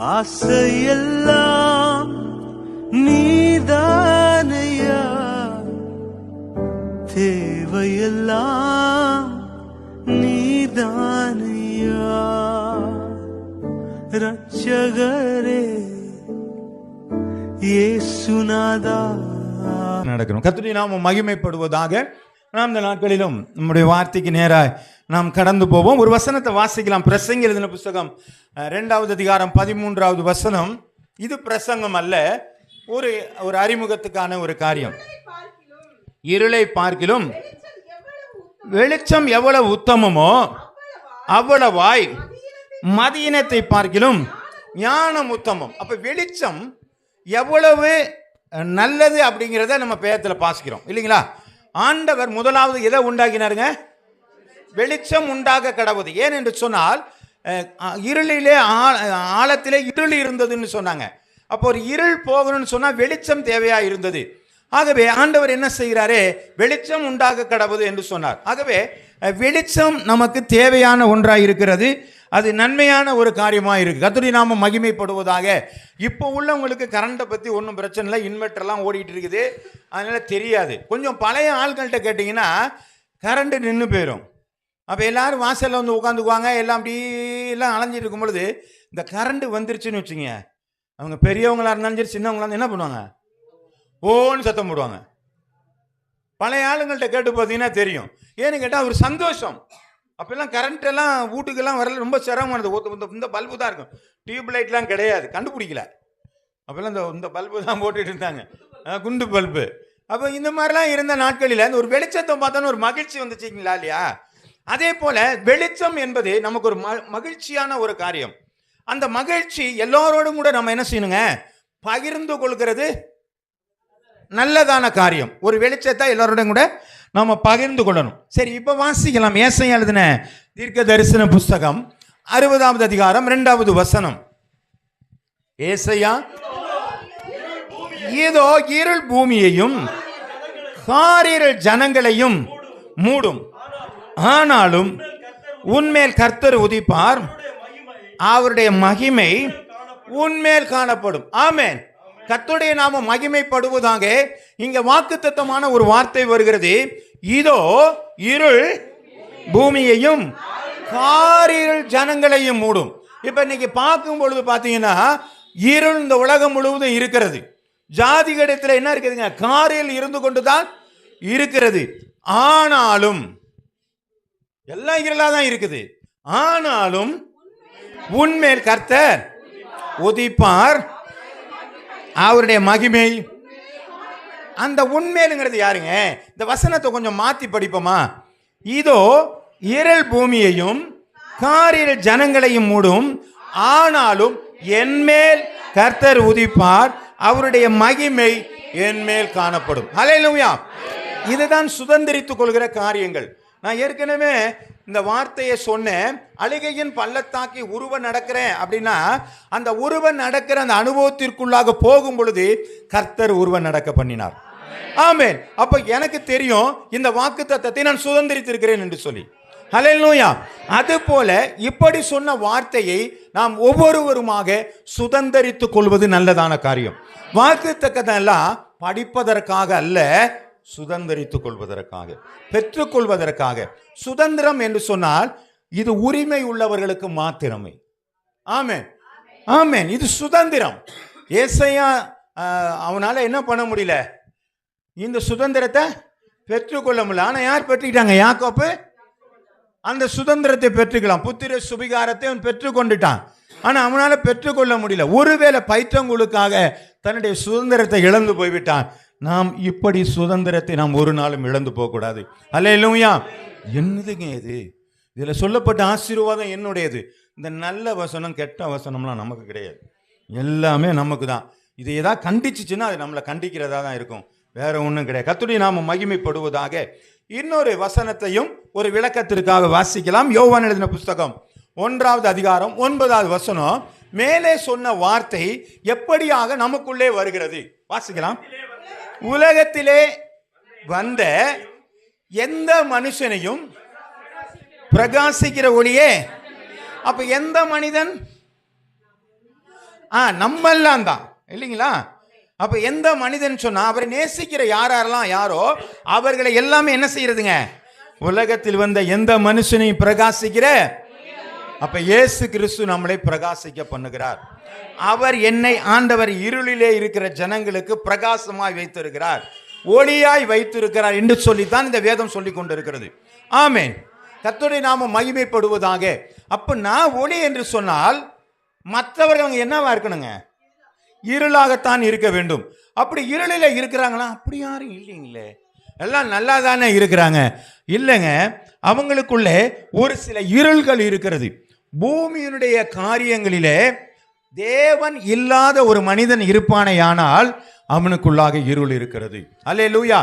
ஆசையெல்லாம் நீதானையா, தேவையெல்லாம் நீதானையா, ரட்சகரே இயேசுநாதா. நடக்கணும். கர்த்தருடைய நாமம் மகிமைப்படுவதாக. நாம் இந்த நாட்களிலும் நம்முடைய வார்த்தைக்கு நேராக நாம் கடந்து போவோம். ஒரு வசனத்தை வாசிக்கலாம். பிரசங்கி எழுதின புஸ்தகம் 2வது அதிகாரம் 13வது வசனம். இது பிரசங்கம் அல்ல, ஒரு ஒரு அறிமுகத்துக்கான ஒரு காரியம். இருளை பார்க்கிலும் வெளிச்சம் எவ்வளவு உத்தமமோ அவ்வளவாய் மதியினத்தை பார்க்கிலும் ஞானம் உத்தமம். அப்ப வெளிச்சம் எவ்வளவு நல்லது அப்படிங்கிறத நம்ம பேரத்தில் பாசிக்கிறோம் இல்லைங்களா? ஆண்டவர் முதலாவது எதை உண்டாக்கினாருங்க? வெளிச்சம் உண்டாக கடவுது. ஏன் என்று சொன்னால், இருளிலே ஆழத்திலே இருள் இருந்ததுன்னு சொன்னாங்க. அப்போ ஒரு இருள் போகணும்னு சொன்னால் வெளிச்சம் தேவையா இருந்தது. ஆகவே ஆண்டவர் என்ன செய்கிறாரே, வெளிச்சம் உண்டாக கடவுது என்று சொன்னார். ஆகவே வெளிச்சம் நமக்கு தேவையான ஒன்றாக இருக்கிறது. அது நன்மையான ஒரு காரியமாக இருக்குது. கர்த்தருடைய நாமம் மகிமைப்படுவதாக. இப்போ உள்ளவங்களுக்கு கரண்ட்டை பற்றி ஒன்றும் பிரச்சனை இல்லை, இன்வெர்டர்லாம் ஓடிட்டு இருக்குது, அதனால் தெரியாது. கொஞ்சம் பழைய ஆட்கள்கிட்ட கேட்டிங்கன்னா கரண்ட்டு நின்று போயிடும். அப்போ எல்லோரும் வாசலில் வந்து உட்காந்துக்குவாங்க. எல்லாம் அப்படிலாம் அலைஞ்சிட்டு இருக்கும் பொழுது இந்த கரண்ட்டு வந்துருச்சுன்னு வச்சுங்க, அவங்க பெரியவங்களாக இருந்தாலும் சரி சின்னவங்களாக இருந்தால் என்ன பண்ணுவாங்க? ஓன்னு சத்தம் போடுவாங்க. பழைய ஆளுங்கள்ட்ட கேட்டு பார்த்தீங்கன்னா தெரியும். ஏன்னு கேட்டால் ஒரு சந்தோஷம். அப்போல்லாம் கரண்ட்டெல்லாம் வீட்டுக்கெல்லாம் வரல, ரொம்ப சிரமமானது. இந்த பல்பு தான் இருக்கும், டியூப் லைட்லாம் கிடையாது, கண்டுபிடிக்கல. அப்போல்லாம் இந்த பல்பு தான் போட்டுட்டு இருந்தாங்க, குண்டு பல்பு. அப்போ இந்த மாதிரிலாம் இருந்த நாட்களில் அந்த ஒரு வெளிச்சத்தை பார்த்தோன்னு ஒரு மகிழ்ச்சி வந்துச்சுங்களா இல்லையா? அதே போல் வெளிச்சம் என்பது நமக்கு ஒரு மகிழ்ச்சியான ஒரு காரியம். அந்த மகிழ்ச்சி எல்லோரோடும் கூட நம்ம என்ன செய்யணுங்க? பகிர்ந்து கொள்கிறது நல்லதான காரியம். ஒரு வெளிச்சத்தை எல்லோரோடும் கூட நம்ம பகிர்ந்து கொள்ளணும். சரி, இப்போ வாசிக்கலாம். ஏசாயா எழுதின தீர்க்க தரிசன புஸ்தகம் 60வது அதிகாரம் 2வது வசனம். ஏசாயா, இதோ இருள் பூமியையும் காரிருள் ஜனங்களையும் மூடும், ஆனாலும் உன்மேல் கர்த்தர் உதிப்பார், அவருடைய மகிமை உன்மேல் காணப்படும். ஆமென். கர்த்தருடைய நாமம் மகிமைப்படுவதாக. இங்க வாக்குத்தத்தமான ஒரு வார்த்தை வருகிறது. இதோ இருள் பூமியையும் காரிருள் ஜனங்களையும் மூடும். இப்ப இன்னைக்கு பார்க்கும் பொழுது பார்த்தீங்கன்னா இருள் இந்த உலகம் முழுவதும் இருக்கிறது. ஜாதிகளிடத்தில் என்ன இருக்குதுங்க? காரில் இருந்து கொண்டுதான் இருக்கிறது. ஆனாலும் எல்லாம் இருளாக தான் இருக்குது. ஆனாலும் உன்மேல் கர்த்தர் உதிப்பார், அவருடைய மகிமை. அந்த உண்மைங்கிறது யாருங்க? இந்த வசனத்தை கொஞ்சம் மாற்றி படிப்போமா? இதோ இருள் பூமியையும் காரிருள் ஜனங்களையும் மூடும், ஆனாலும் என்மேல் கர்த்தர் உதிப்பார், அவருடைய மகிமை என்மேல் காணப்படும். ஹல்லேலூயா. இதுதான் சுதந்திரித்துக் கொள்கிற காரியங்கள். நான் ஏற்கனவே இந்த வார்த்தையை சொன்னேன். அழுகையின் பள்ளத்தாக்கி உருவ நடக்கிறேன் அப்படின்னா, அந்த உருவ நடக்கிற அந்த அனுபவத்திற்குள்ளாக போகும் பொழுது கர்த்தர் உருவ நடக்க பண்ணினார். ஆமென். அப்ப எனக்கு தெரியும் இந்த வாக்குத்தத்தத்தை நான் சுதந்திரித்திருக்கிறேன் என்று சொல்லி. ஹல்லேலூயா. அது போல இப்படி சொன்ன வார்த்தையை நாம் ஒவ்வொருவருமாக சுதந்திரித்துக் கொள்வது நல்லதான காரியம். வாக்குத்தத்தெல்லாம் படிப்பதற்காக அல்ல, சுதந்திரித்துக் கொள்வதற்காக, பெற்றுக்கொள்வதற்காக. சுதந்திரம் என்று சொன்னால் இது உரிமை உள்ளவர்களுக்கு மாத்திரமே. ஆமென், ஆமென். இது சுதந்திரம். ஏசாயா அவனால என்ன பண்ண முடியல? இந்த சுதந்திரத்தை பெற்றுக்கொள்ள முடியல. ஆனா யார் பெற்றுக்கிட்டாங்க? யாக்கோப்பு அந்த சுதந்திரத்தை பெற்றுக்கலாம். புத்திர சுபிகாரத்தை அவன் பெற்றுக்கொண்டுட்டான். ஆனா அவனால பெற்றுக்கொள்ள முடியல. ஒருவேளை பைத்தங்களுக்காக தன்னுடைய சுதந்திரத்தை இழந்து போய்விட்டான். நாம் இப்படி சுதந்திரத்தை நாம் ஒரு நாளும் இழந்து போகக்கூடாது. அல்லேலூயா. என்னதுங்க இது? இதில் சொல்லப்பட்ட ஆசீர்வாதம் என்னுடையது. இந்த நல்ல வசனம் கெட்ட வசனம்லாம் நமக்கு கிடையாது, எல்லாமே நமக்கு தான். இது ஏதாவது கண்டிச்சுன்னா அது நம்மளை கண்டிக்கிறதா தான் இருக்கும், வேற ஒன்றும் கிடையாது. கர்த்தருடைய நாமம் மகிமைப்படுவதாக. இன்னொரு வசனத்தையும் ஒரு விளக்கத்திற்காக வாசிக்கலாம். யோவான் எழுதின புஸ்தகம் 1வது அதிகாரம் 9வது வசனம். மேலே சொன்ன வார்த்தை எப்படியாக நமக்குள்ளே வருகிறது? வாசிக்கலாம். உலகத்திலே வந்த எந்த மனுஷனையும் பிரகாசிக்கிற ஒளியே. அப்ப எந்த மனிதன்? நம்மெல்லாம் தான் இல்லைங்களா? அப்ப எந்த மனிதன் சொன்னா அவரை நேசிக்கிற யாரெல்லாம் யாரோ அவர்களை எல்லாமே என்ன செய்யறதுங்க? உலகத்தில் வந்த எந்த மனுஷனையும் பிரகாசிக்கிற. அப்ப இயேசு கிறிஸ்து நம்மளை பிரகாசிக்க பண்ணுகிறார். அவர் என்னை ஆண்டவர் இருளிலே இருக்கிற ஜனங்களுக்கு பிரகாசமாய் வைத்திருக்கிறார், ஒளியாய் வைத்திருக்கிறார் என்று சொல்லித்தான் இந்த வேதம் சொல்லி கொண்டிருக்கிறது. ஆமென். கர்த்தருடைய நாமம் மகிமைப்படுவதாக. அப்ப நான் ஒளி என்று சொன்னால் மற்றவர்கள் என்னவா இருக்கணுங்க? இருளாகத்தான் இருக்க வேண்டும். அப்படி இருளில் இருக்கிறாங்களா? அப்படி யாரும் இல்லைங்களே, எல்லாம் நல்லா தானே இருக்கிறாங்க. இல்லைங்க, அவங்களுக்குள்ளே ஒரு சில இருள்கள் இருக்கிறது. பூமியினுடைய காரியங்களிலே தேவன் இல்லாத ஒரு மனிதன் இருப்பானேயானால் அவனுக்குள்ளாக இருள் இருக்கிறது. அல்லேலூயா.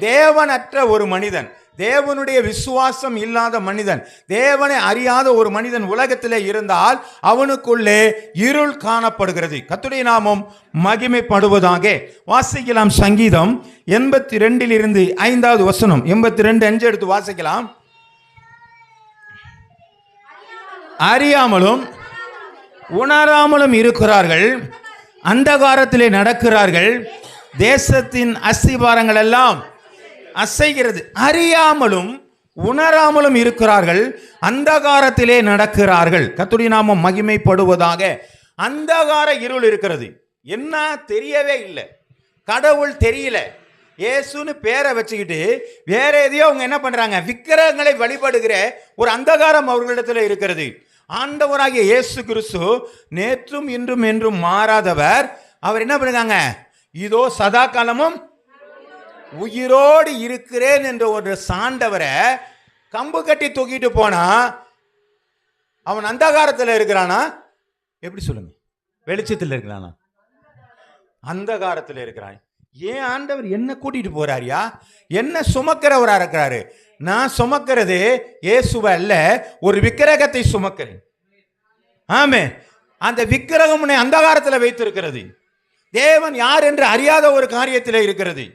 தேவனற்ற ஒரு மனிதன், தேவனுடைய விசுவாசம் இல்லாத மனிதன், தேவனை அறியாத ஒரு மனிதன் உலகத்திலே இருந்தால் அவனுக்குள்ளே இருள் காணப்படுகிறது. கர்த்தருடைய நாமம் மகிமைப்படுவதாக. வாசிக்கலாம் சங்கீதம் 82 5வது வசனம். 82:5 எடுத்து வாசிக்கலாம். அறியாமலும் உணராமலும் இருக்கிறார்கள், அந்தகாரத்திலே நடக்கிறார்கள், தேசத்தின் அஸ்திபாரங்கள் எல்லாம் அசைகிறது. அறியாமலும் உணராமலும் இருக்கிறார்கள், அந்தகாரத்திலே நடக்கிறார்கள். கர்த்தருடைய நாமம் மகிமைப்படுவதாக. அந்தகார இருள் இருக்கிறது. என்ன தெரியவே இல்லை, கடவுள் தெரியல, இயேசுன்னு பேரை வச்சுக்கிட்டு வேற எதையோ அவங்க என்ன பண்றாங்க? விக்கிரகங்களை வழிபடுகிற ஒரு அந்தகாரம் அவர்களிடத்தில் இருக்கிறது. ஆண்டவராகிய இயேசு கிறிஸ்து நேற்றும் இன்றும் என்றும் மாறாதவர். அவர் என்ன பண்ணுறாங்க? இதோ சதா காலமும் உயிரோடு இருக்கிறேன் என்ற ஒரு சாண்டவரை கம்பு கட்டி தூக்கிட்டு போனா அவன் அந்தகாரத்தில் இருக்கிறானா? எப்படி சொல்லுங்க? வெளிச்சத்தில் இருக்கிறானா? அந்தகாரத்தில் இருக்கிறான். ஏன் ஆண்டவர் என்ன கூட்டிட்டு போறாரியா? என்ன சுமக்கிறவரா இருக்கிறாரு? நான் சுமக்கிறது இயேசுவ அல்ல, ஒரு விக்கிரகத்தை சுமக்கிறேன். ஆமே. அந்த விக்கிரகம் உன்னை அந்தகாரத்தில் வைத்திருக்கிறது. தேவன் யார் என்று அறியாத ஒரு காரியத்தில் இருக்கிறது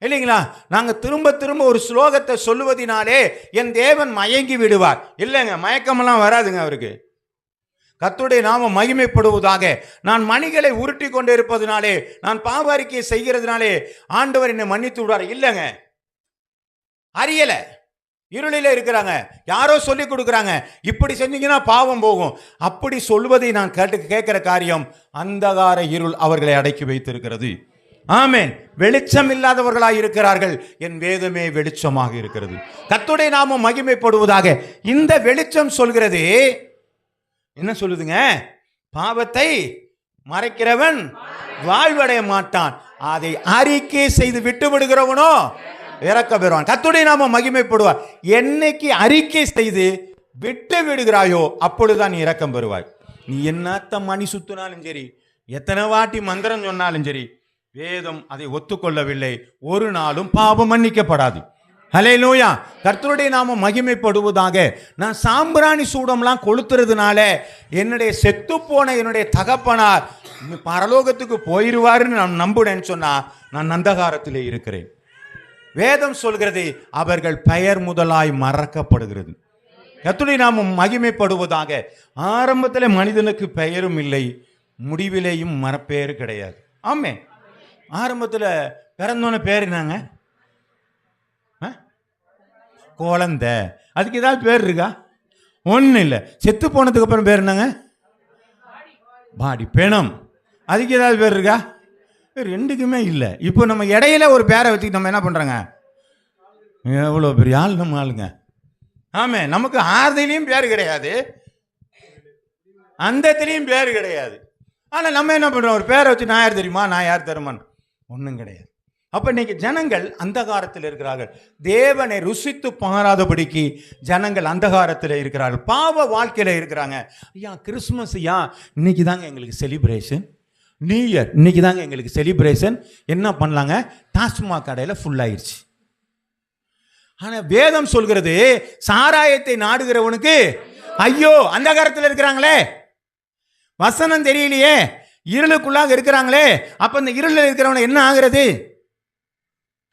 இல்லைங்களா? நாங்க திரும்ப திரும்ப ஒரு ஸ்லோகத்தை சொல்லுவதினாலே என் தேவன் மயங்கி விடுவார். இல்லைங்க, மயக்கமெல்லாம் வராதுங்க அவருக்கு. கர்த்தருடைய நாமம் மகிமைப்படுவதாக. நான் மணிகளை உருட்டி கொண்டு இருப்பதனாலே, நான் பாவ அறிக்கையை செய்கிறதுனாலே ஆண்டவர் என்னை மன்னித்து விடுவார். இல்லைங்க, அறியல, இருளில இருக்கிறாங்க, யாரோ சொல்லி கொடுக்குறாங்க, இப்படி செஞ்சீங்கன்னா பாவம் போகும். அப்படி சொல்வதை நான் கேட்கிற காரியம் அந்தகார இருள் அவர்களை அடக்கி வைத்திருக்கிறது. ஆமென். வெளிச்சம் இல்லாதவர்களாய் இருக்கிறார்கள், என் வேதமே வெளிச்சமாக இருக்கிறது. கர்த்தருடைய நாமம் மகிமைப்படுவதாக. இந்த வெளிச்சம் சொல்கிறது என்ன சொல்லுதுங்க? பாவத்தை மறைக்கிறவன் வாழ்வடைய மாட்டான், அதை அறிக்கை செய்து விட்டு விடுகிறவனோ இறக்க பெறுவான். கர்த்தருடைய நாமம் மகிமைப்படுவார். என்னைக்கு அறிக்கை செய்து விட்டு விடுகிறாயோ அப்பொழுதுதான் நீ இரக்கம் பெறுவாய். நீ என்னத்த மணி சுத்தினாலும் சரி, எத்தனை வாட்டி மந்திரம் சொன்னாலும் சரி, வேதம் அதை ஒத்துக்கொள்ளவில்லை, ஒரு நாளும் பாவம் மன்னிக்கப்படாது. ஹல்லேலூயா. கர்த்தருடைய நாமம் மகிமைப்படுவதாக. நான் சாம்பிராணி சூடம்லாம் கொளுத்துறதுனால என்னுடைய செத்து போன என்னுடைய தகப்பனார் பரலோகத்துக்கு போயிடுவாருன்னு நான் நம்புனேன்னு சொன்னா நான் அந்தகாரத்திலே இருக்கிறேன். வேதம் சொல்கிறது அவர்கள் பெயர் முதலாய் மறக்கப்படுகிறது. கர்த்தருடைய நாமம் மகிமைப்படுவதாக. ஆரம்பத்தில் மனிதனுக்கு பெயரும் இல்லை, முடிவிலேயும் மரப்பெயர் கிடையாது. ஆமே. ஆரம்பத்தில் பிறந்தோன்னு பேர் என்னங்க? குழந்தை. அதுக்கு ஏதாவது பேர் இருக்கா? ஒன்றும் இல்லை. செத்து போனதுக்கு அப்புறம் பேர் என்னங்க? பாடி பிணம். அதுக்கு ஏதாவது பேர் இருக்கா? ரெண்டுக்குமே இல்லை. இப்போ நம்ம இடையில ஒரு பேரை வச்சுக்கிட்டு நம்ம என்ன பண்ணுறோங்க? எவ்வளோ பெரிய ஆள் நம்ம ஆளுங்க. ஆமே. நமக்கு ஆறுதலையும் பேர் கிடையாது, அந்தத்திலையும் பேர் கிடையாது. ஆனால் நம்ம என்ன பண்ணுறோம்? ஒரு பேரை வச்சு நான் யார் தெரியுமா, நான் யார் தருமான், ஒன்றும் கிடையாது. அப்போ இன்னைக்கு ஜனங்கள் அந்தகாரத்தில் இருக்கிறார்கள். தேவனை ருசித்து பாராதபடிக்கு ஜனங்கள் அந்தகாரத்தில் இருக்கிறார்கள், பாவ வாழ்க்கையில் இருக்கிறாங்க. ஐயா கிறிஸ்மஸ், ஐயா இன்னைக்கு தாங்க எங்களுக்கு செலிப்ரேஷன், நியூ இயர் இன்னைக்கு தாங்க எங்களுக்கு செலிப்ரேஷன். என்ன பண்ணலாங்க? டாஸ்மாக் கடையில் ஃபுல் ஆயிடுச்சு. ஆனால் வேதம் சொல்கிறது சாராயத்தை நாடுகிறவனுக்கு ஐயோ. அந்தகாரத்தில் இருக்கிறாங்களே, வசனம் தெரியலையே, இருளுக்குள்ளாக இருக்கிறாங்களே, அப்ப இந்த இருளில் இருக்கிறவன என்ன ஆகிறது?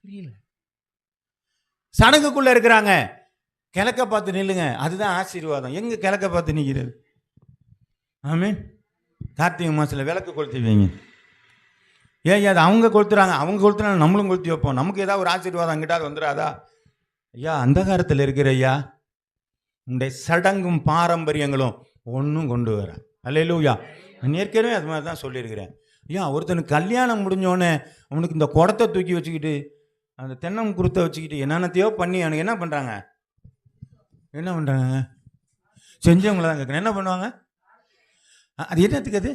தெரியல. சடங்குக்குள்ள இருக்கிறாங்க. கிழக்க பார்த்து நில்லுங்க, அதுதான் ஆசீர்வாதம். எங்க கிழக்க பார்த்து நிற்கிறது? ஆமென். கார்த்திகை மாதத்தில் விளக்கு கொளுத்தி வைங்க. ஏன் அது அவங்க கொளுத்துறாங்க, அவங்க கொளுத்துனா நம்மளும் கொளுத்தி வைப்போம். நமக்கு ஏதாவது ஒரு ஆசீர்வாதம் அங்கிட்டாவது வந்துடாதா? ஐயா அந்தகாரத்தில் இருக்கிற ஐயா உடைய சடங்கும் பாரம்பரியங்களும் ஒன்றும் கொண்டு வர. அல்லேலூயா. நான் ஏற்கனவே அது மாதிரி தான் சொல்லியிருக்கிறேன். ஐயா ஒருத்தனுக்கு கல்யாணம் முடிஞ்சோடனே அவனுக்கு இந்த குடத்தை தூக்கி வச்சுக்கிட்டு அந்த தென்னம் குருத்தை வச்சுக்கிட்டு என்னென்னத்தையோ பண்ணி அவனுக்கு என்ன பண்ணுறாங்க செஞ்சவங்கள தான் கேட்குறேன். என்ன பண்ணுவாங்க? அது என்னத்துக்கு? அது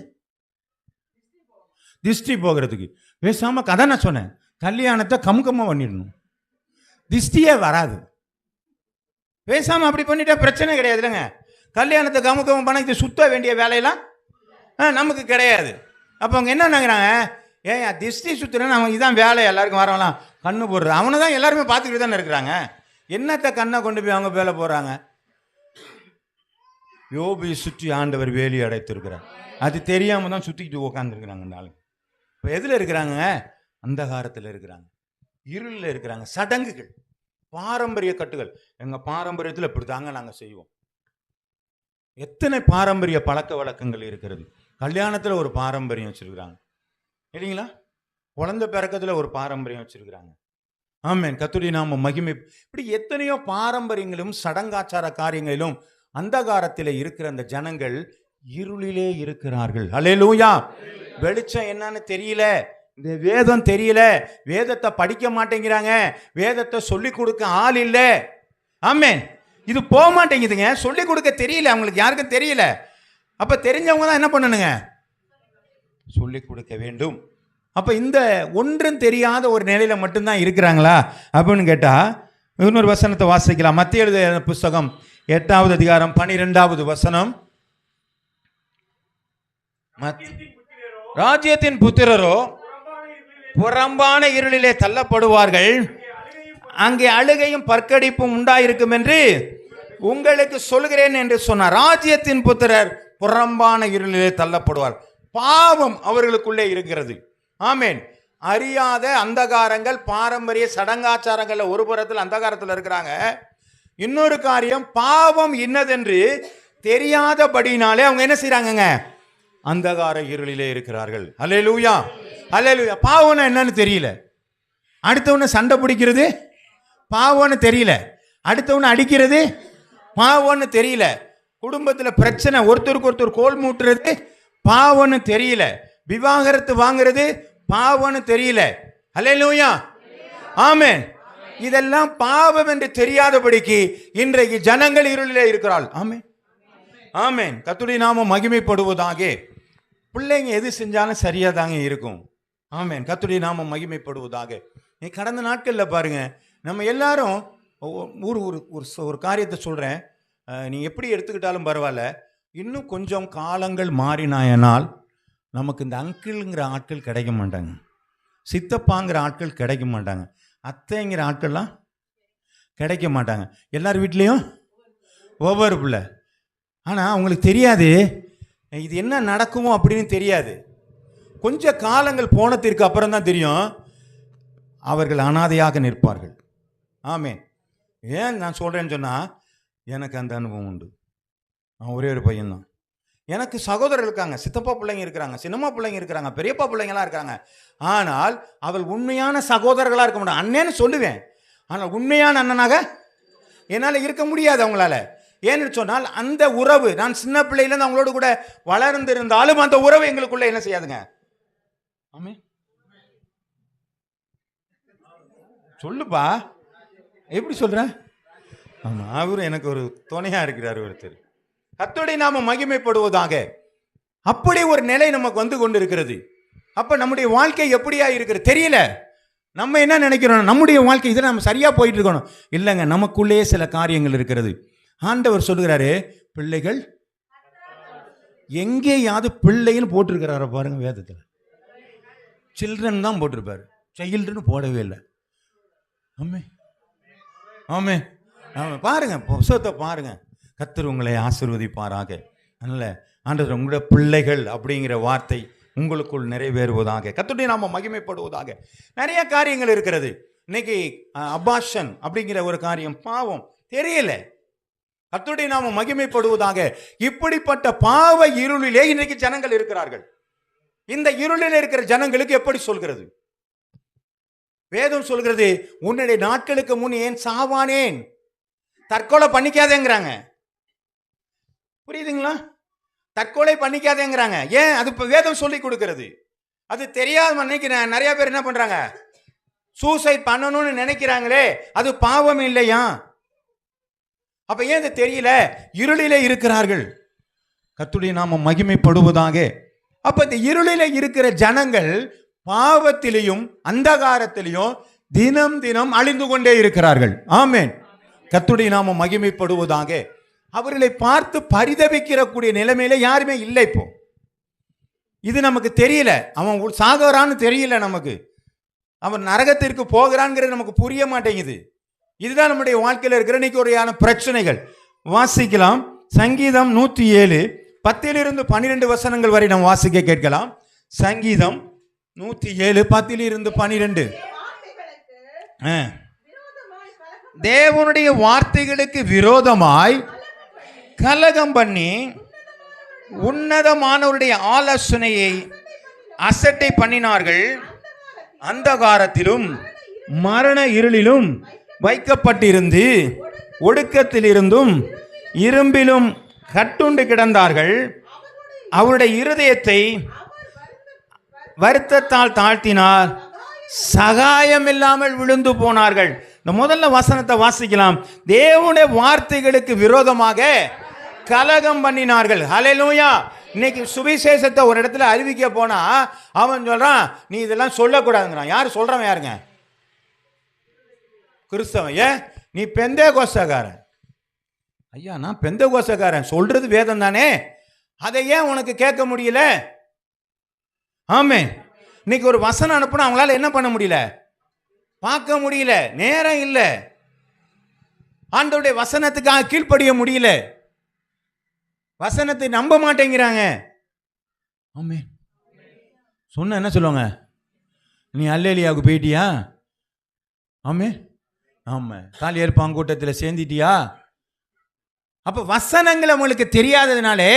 திஷ்டி போகிறதுக்கு. பேசாமல் கதை நான் சொன்னேன், கல்யாணத்தை கமுக்கமாக பண்ணிடணும், திஷ்டியே வராது. பேசாமல் அப்படி பண்ணிட்டா பிரச்சனை கிடையாது இல்லைங்க. கல்யாணத்தை கமுக்கமாக பண்ண இது சுத்த வேண்டிய வேலையெல்லாம் நமக்கு கிடையாது. அப்போ அவங்க என்ன நினைக்கிறாங்க, ஏன் திஷ்டி சுற்றுறேன்னு அவன் இதான் வேலை, எல்லாருக்கும் வரவலாம் கண்ணு போடுறது, அவனை தான் எல்லாருமே பார்த்துக்கிட்டு தானே இருக்கிறாங்க. என்னத்தை கண்ணை கொண்டு போய் அவங்க வேலை போடுறாங்க? யோபை சுற்றி ஆண்டவர் வேலி அடைத்திருக்கிறார். அது தெரியாமல் தான் சுற்றிக்கிட்டு உட்காந்துருக்குறாங்க இந்த ஆளுங்க. இப்போ எதில் இருக்கிறாங்க? அந்தகாரத்தில் இருக்கிறாங்க, இருளில் இருக்கிறாங்க. சடங்குகள், பாரம்பரிய கட்டுகள். எங்கள் பாரம்பரியத்தில் இப்படி தாங்க நாங்கள் செய்வோம். எத்தனை பாரம்பரிய பழக்க வழக்கங்கள் இருக்கிறது. கல்யாணத்தில் ஒரு பாரம்பரியம் வச்சுருக்கிறாங்க இல்லைங்களா? குழந்தை பிறக்கத்தில் ஒரு பாரம்பரியம் வச்சுருக்கிறாங்க. ஆமென், கர்த்தருடைய நாமம் மகிமை. இப்படி எத்தனையோ பாரம்பரியங்களும் சடங்காச்சார காரியங்களிலும் அந்தகாரத்தில் இருக்கிற அந்த ஜனங்கள் இருளிலே இருக்கிறார்கள். அல்லேலூயா. வெளிச்சம் என்னன்னு தெரியல, இந்த வேதம் தெரியல, வேதத்தை படிக்க மாட்டேங்கிறாங்க, வேதத்தை சொல்லி கொடுக்க ஆள் இல்லை. ஆமென். இது போக மாட்டேங்குதுங்க, சொல்லி கொடுக்க தெரியல அவங்களுக்கு, யாருக்கும் தெரியல. அப்ப தெரிஞ்சவங்க தான் என்ன பண்ணணுங்க? சொல்லி கொடுக்க வேண்டும். அப்ப இந்த ஒன்றும் தெரியாத ஒரு நிலையில மட்டும்தான் இருக்கிறாங்களா அப்படின்னு கேட்டா, இன்னொரு வசனத்தை வாசிக்கலாம். மத்திய எழுதின புஸ்தகம் 8வது அதிகாரம் 12வது வசனம். ராஜ்யத்தின் புத்திரரோ புறம்பான இருளிலே தள்ளப்படுவார்கள், அங்கே அழுகையும் பற்கடிப்பும் உண்டாயிருக்கும் என்று உங்களுக்கு சொல்கிறேன் என்று சொன்னார். ராஜ்யத்தின் புத்திரர் புறம்பான இருளிலே தள்ளப்படுவார். பாவம் அவர்களுக்குள்ளே இருக்கிறது. ஆமென். அறியாத அந்தகாரங்கள், பாரம்பரிய சடங்காச்சாரங்கள்ல ஒரு புறத்தில் அந்தகாரத்தில் இருக்கிறாங்க. இன்னொரு காரியம், பாவம் இன்னதென்று தெரியாதபடினாலே அவங்க என்ன செய்யறாங்க? அந்தகார இருளிலே இருக்கிறார்கள். அல்லேலூயா, அல்லேலூயா. பாவம்னா என்னன்னு தெரியல, அடுத்தவனை சண்டை பிடிக்கிறது பாவம்னு தெரியல, அடுத்தவனை அடிக்கிறது பாவம்னு தெரியல, குடும்பத்தில் பிரச்சனை, ஒருத்தருக்கு ஒருத்தர் கோல் மூட்டுறது பாவம்னு தெரியல, விவாகரத்து வாங்குறது பாவம்னு தெரியல. அல்லேலூயா, ஆமென். இதெல்லாம் பாவம் என்று தெரியாதபடிக்கு இன்றைக்கு ஜனங்கள் இருளிலே இருக்கிறாள். ஆமென், ஆமென். கர்த்தருடைய நாமம் மகிமைப்படுவதாக. பிள்ளைங்க எது செஞ்சாலும் சரியா தாங்க இருக்கும். ஆமென், கர்த்தருடைய நாமம் மகிமைப்படுவதாக. நீ கடந்த நாட்களில் பாருங்க, நம்ம எல்லாரும் ஒரு காரியத்தை சொல்றேன், நீ எப்படி எடுத்துக்கிட்டாலும் பரவாயில்ல, இன்னும் கொஞ்சம் காலங்கள் மாறினாயனால் நமக்கு இந்த அங்கிள்ங்கிற ஆட்கள் கிடைக்க மாட்டாங்க, சித்தப்பாங்கிற ஆட்கள் கிடைக்க மாட்டாங்க, அத்தைங்கிற ஆட்கள்லாம் கிடைக்க மாட்டாங்க. எல்லார் வீட்லேயும் ஒவ்வொரு பிள்ளை. ஆனால் அவங்களுக்கு தெரியாது இது என்ன நடக்குமோ அப்படின்னு தெரியாது. கொஞ்சம் காலங்கள் போனதற்கு அப்புறம் தான் தெரியும் அவர்கள் அனாதையாக நிற்பார்கள். ஆமென். ஏன் நான் சொல்கிறேன்னு சொன்னால், எனக்கு அந்த அனுபவம் உண்டு. நான் ஒரே ஒரு பையன்தான். எனக்கு சகோதரர் இருக்காங்க, சித்தப்பா பிள்ளைங்க இருக்கிறாங்க, சின்னம்மா பிள்ளைங்க இருக்கிறாங்க, பெரியப்பா பிள்ளைங்களாம் இருக்காங்க. ஆனால் அவள் உண்மையான சகோதரர்களாக இருக்க மாட்டாங்க. அண்ணன்னு சொல்லுவேன், ஆனால் உண்மையான அண்ணனாக என்னால் இருக்க முடியாது அவங்களால. ஏன்னு சொன்னால் அந்த உறவு, நான் சின்ன பிள்ளையிலேருந்து அவங்களோட கூட வளர்ந்திருந்தாலும் அந்த உறவு எங்களுக்குள்ள என்ன செய்யாதுங்க. ஆமே, சொல்லுப்பா, எப்படி சொல்ற? ஆமா, அவரு எனக்கு ஒரு துணையா இருக்கிறார் ஒருத்தர். கர்த்தருடைய நாமம் மகிமைப்படுவதாக. அப்படி ஒரு நிலை நமக்கு வந்து கொண்டு இருக்கிறது. அப்ப நம்முடைய வாழ்க்கை எப்படியா இருக்கிறது தெரியல. நம்ம என்ன நினைக்கிறோம், நம்முடைய வாழ்க்கை இதில் நம்ம சரியா போயிட்டு இருக்கணும். இல்லைங்க, நமக்குள்ளே சில காரியங்கள் இருக்கிறது. ஆண்டவர் சொல்லுகிறாரு, பிள்ளைகள் எங்கேயாவது பிள்ளைன்னு போட்டிருக்கிறார பாருங்க வேதத்தில். சில்ட்ரன் தான் போட்டிருப்பாரு, சைல்டுன்னு போடவே இல்லை. ஆமே, ஆமே, ஆமே. பாருங்க, புத்தகத்தை பாருங்க. கர்த்தர் உங்களை ஆசீர்வதிப்பாராக. அதனால ஆண்டவர் உங்களுடைய பிள்ளைகள் அப்படிங்கிற வார்த்தை உங்களுக்குள் நிறைவேறுவதாக, கர்த்தருடைய நாமம் மகிமைப்படுவதாக. நிறைய காரியங்கள் இருக்கிறது. இன்னைக்கு அபார்ஷன் அப்படிங்கிற ஒரு காரியம் பாவம் தெரியல. கர்த்தருடைய நாமம் மகிமைப்படுவதாக. இப்படிப்பட்ட பாவ இருளிலே இன்றைக்கு ஜனங்கள் இருக்கிறார்கள். இந்த இருளில் இருக்கிற ஜனங்களுக்கு எப்படி சொல்கிறது? வேதம் சொல்கிறது, உன்னுடைய நாட்களுக்கு முன் ஏன் சாவானேன், தற்கொலை பண்ணிக்காதேங்கிறாங்க. புரியுதுங்களா? தற்கொலை பண்ணிக்காதேங்கிறாங்க. ஏன்? அது வேதம் சொல்லி கொடுக்கிறது. அது தெரியாத அன்னைக்கு நிறைய பேர் என்ன பண்றாங்க, சூசைட் பண்ணணும்னு நினைக்கிறாங்களே, அது பாவம் இல்லையா? அப்ப ஏன் இது தெரியல? இருளிலே இருக்கிறார்கள். கர்த்தருடைய நாமம் மகிமைப்படுவதாக. அப்ப இந்த இருளிலே இருக்கிற ஜனங்கள் பாவத்திலையும் அந்தகாரத்திலையும் தினம் தினம் அழிந்து கொண்டே இருக்கிறார்கள். ஆமென். கர்த்தருடைய நாமம் மகிமைப்படுவதாக. அவர்களை பார்த்து பரிதபிக்கிற கூடிய நிலைமையில யாருமே இல்லை. இப்போ இது நமக்கு தெரியல. அவன் சாகரான்னு தெரியல நமக்கு. அவன் நரகத்திற்கு போகிறான்ங்கிறது நமக்கு புரிய மாட்டேங்குது. இதுதான் நம்முடைய வாழ்க்கையில் இருக்கிற இன்னைக்கு ஒருயான பிரச்சனைகள். வாசிக்கலாம். சங்கீதம் 107 10 12 வசனங்கள் வரை நாம் வாசிக்க கேட்கலாம். சங்கீதம் 107 10 12. தேவனுடைய வார்த்தைகளுக்கு விரோதமாய் கலகம் பண்ணி உன்னதமானவருடைய ஆலோசனையை அசட்டை பண்ணினார்கள். அந்தகாரத்திலும் மரண இருளிலும் வைக்கப்பட்டிருந்து ஒடுக்கத்திலிருந்தும் இரும்பிலும் கட்டுண்டு கிடந்தார்கள். அவருடைய இருதயத்தை வருத்தத்தால் தாழ்த்தினார், சகாயம் இல்லாமல் விழுந்து போனார்கள். இந்த முதல்ல வசனத்தை வாசிக்கலாம். தேவனுடைய வார்த்தைகளுக்கு விரோதமாக கலகம் பண்ணினார்கள். ஹல்லேலூயா. இன்னைக்கு சுவிசேஷத்தை ஒரு இடத்துல அறிவிக்க போனா அவன் சொல்றான், நீ இதெல்லாம் சொல்லக்கூடாதுங்கிறான். யார் சொல்றவன்? யாருங்க? கிறிஸ்தவன். ஏன்? நீ பெந்தேகோஸ்தேக்காரன். ஐயா, நான் பெந்தேகோஸ்தேக்காரன், சொல்றது வேதம் தானே, அதை ஏன் உனக்கு கேட்க முடியல? ஆமே. இன்னைக்கு ஒரு வசனம் அனுப்புனா அவங்களால என்ன பண்ண முடியல? பார்க்க முடியல. நேரம் இல்லை. ஆண்டவருடைய வசனத்துக்காக கீழ்ப்படிய முடியல. வசனத்தை நம்ப மாட்டேங்கிறாங்க. ஆமே. சொன்ன என்ன சொல்லுவாங்க? நீ அல்லேலியாவுக்கு போயிட்டியா? ஆமே. ஆமா. காலியர் பாங்கூட்டத்தில் சேர்ந்துட்டியா? அப்ப வசனங்கள் அவங்களுக்கு தெரியாததுனாலே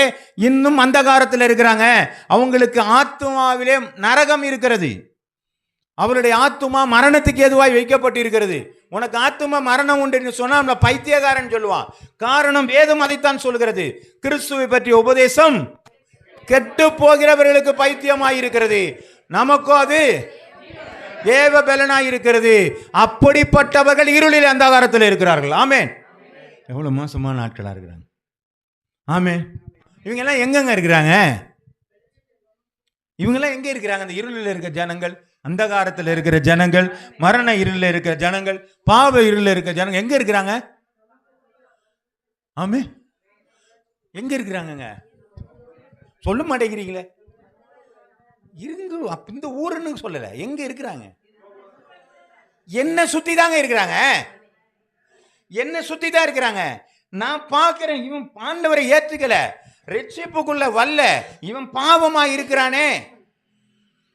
இன்னும் அந்தகாரத்தில் இருக்கிறாங்க. அவங்களுக்கு ஆத்துமாவிலே நரகம் இருக்கிறது. அவருடைய ஆத்துமா மரணத்துக்கு ஏதுவாய் வைக்கப்பட்டிருக்கிறது. உனக்கு ஆத்துமா மரணம் உண்டு சொன்னா நம்மள பைத்தியக்காரன் சொல்லுவான். காரணம் வேதம் அதைத்தான் சொல்கிறது. கிறிஸ்துவை பற்றிய உபதேசம் கெட்டு போகிறவர்களுக்கு பைத்தியமாய் இருக்கிறது, நமக்கோ அது தேவ பலனாய் இருக்கிறது. அப்படிப்பட்டவர்கள் இருளில் அந்தகாரத்தில் இருக்கிறார்கள். ஆமென். எவ்வளவு மோசமான நாட்களா இருக்கிறாங்க. ஆமென். இவங்க எல்லாம் எங்கெங்க இருக்கிறாங்க? இவங்க எல்லாம் எங்க இருக்கிறாங்க? அந்த இருளில் இருக்கிற ஜனங்கள், அந்தகாரத்தில் இருக்கிற ஜனங்கள், மரண இருளில் இருக்கிற ஜனங்கள், பாவ இருளில் இருக்கிற ஜனங்கள் எங்க இருக்கிறாங்க? ஆமென். எங்க இருக்கிறாங்க? சொல்ல மாட்டேங்கிறீங்களே. இருந்து இந்த ஊருன்னு சொல்லல, எங்க இருக்கிறாங்க? என்ன சுத்தி தாங்க இருக்கிறாங்க. என்ன சுத்தி தான் இருக்கிறாங்க. நான் பார்க்கிறேன், இவன் ஆண்டவரை ஏற்றுக்கல, ரட்சிப்புக்குள்ள வல்ல, இவன் பாவமா இருக்கிறானே,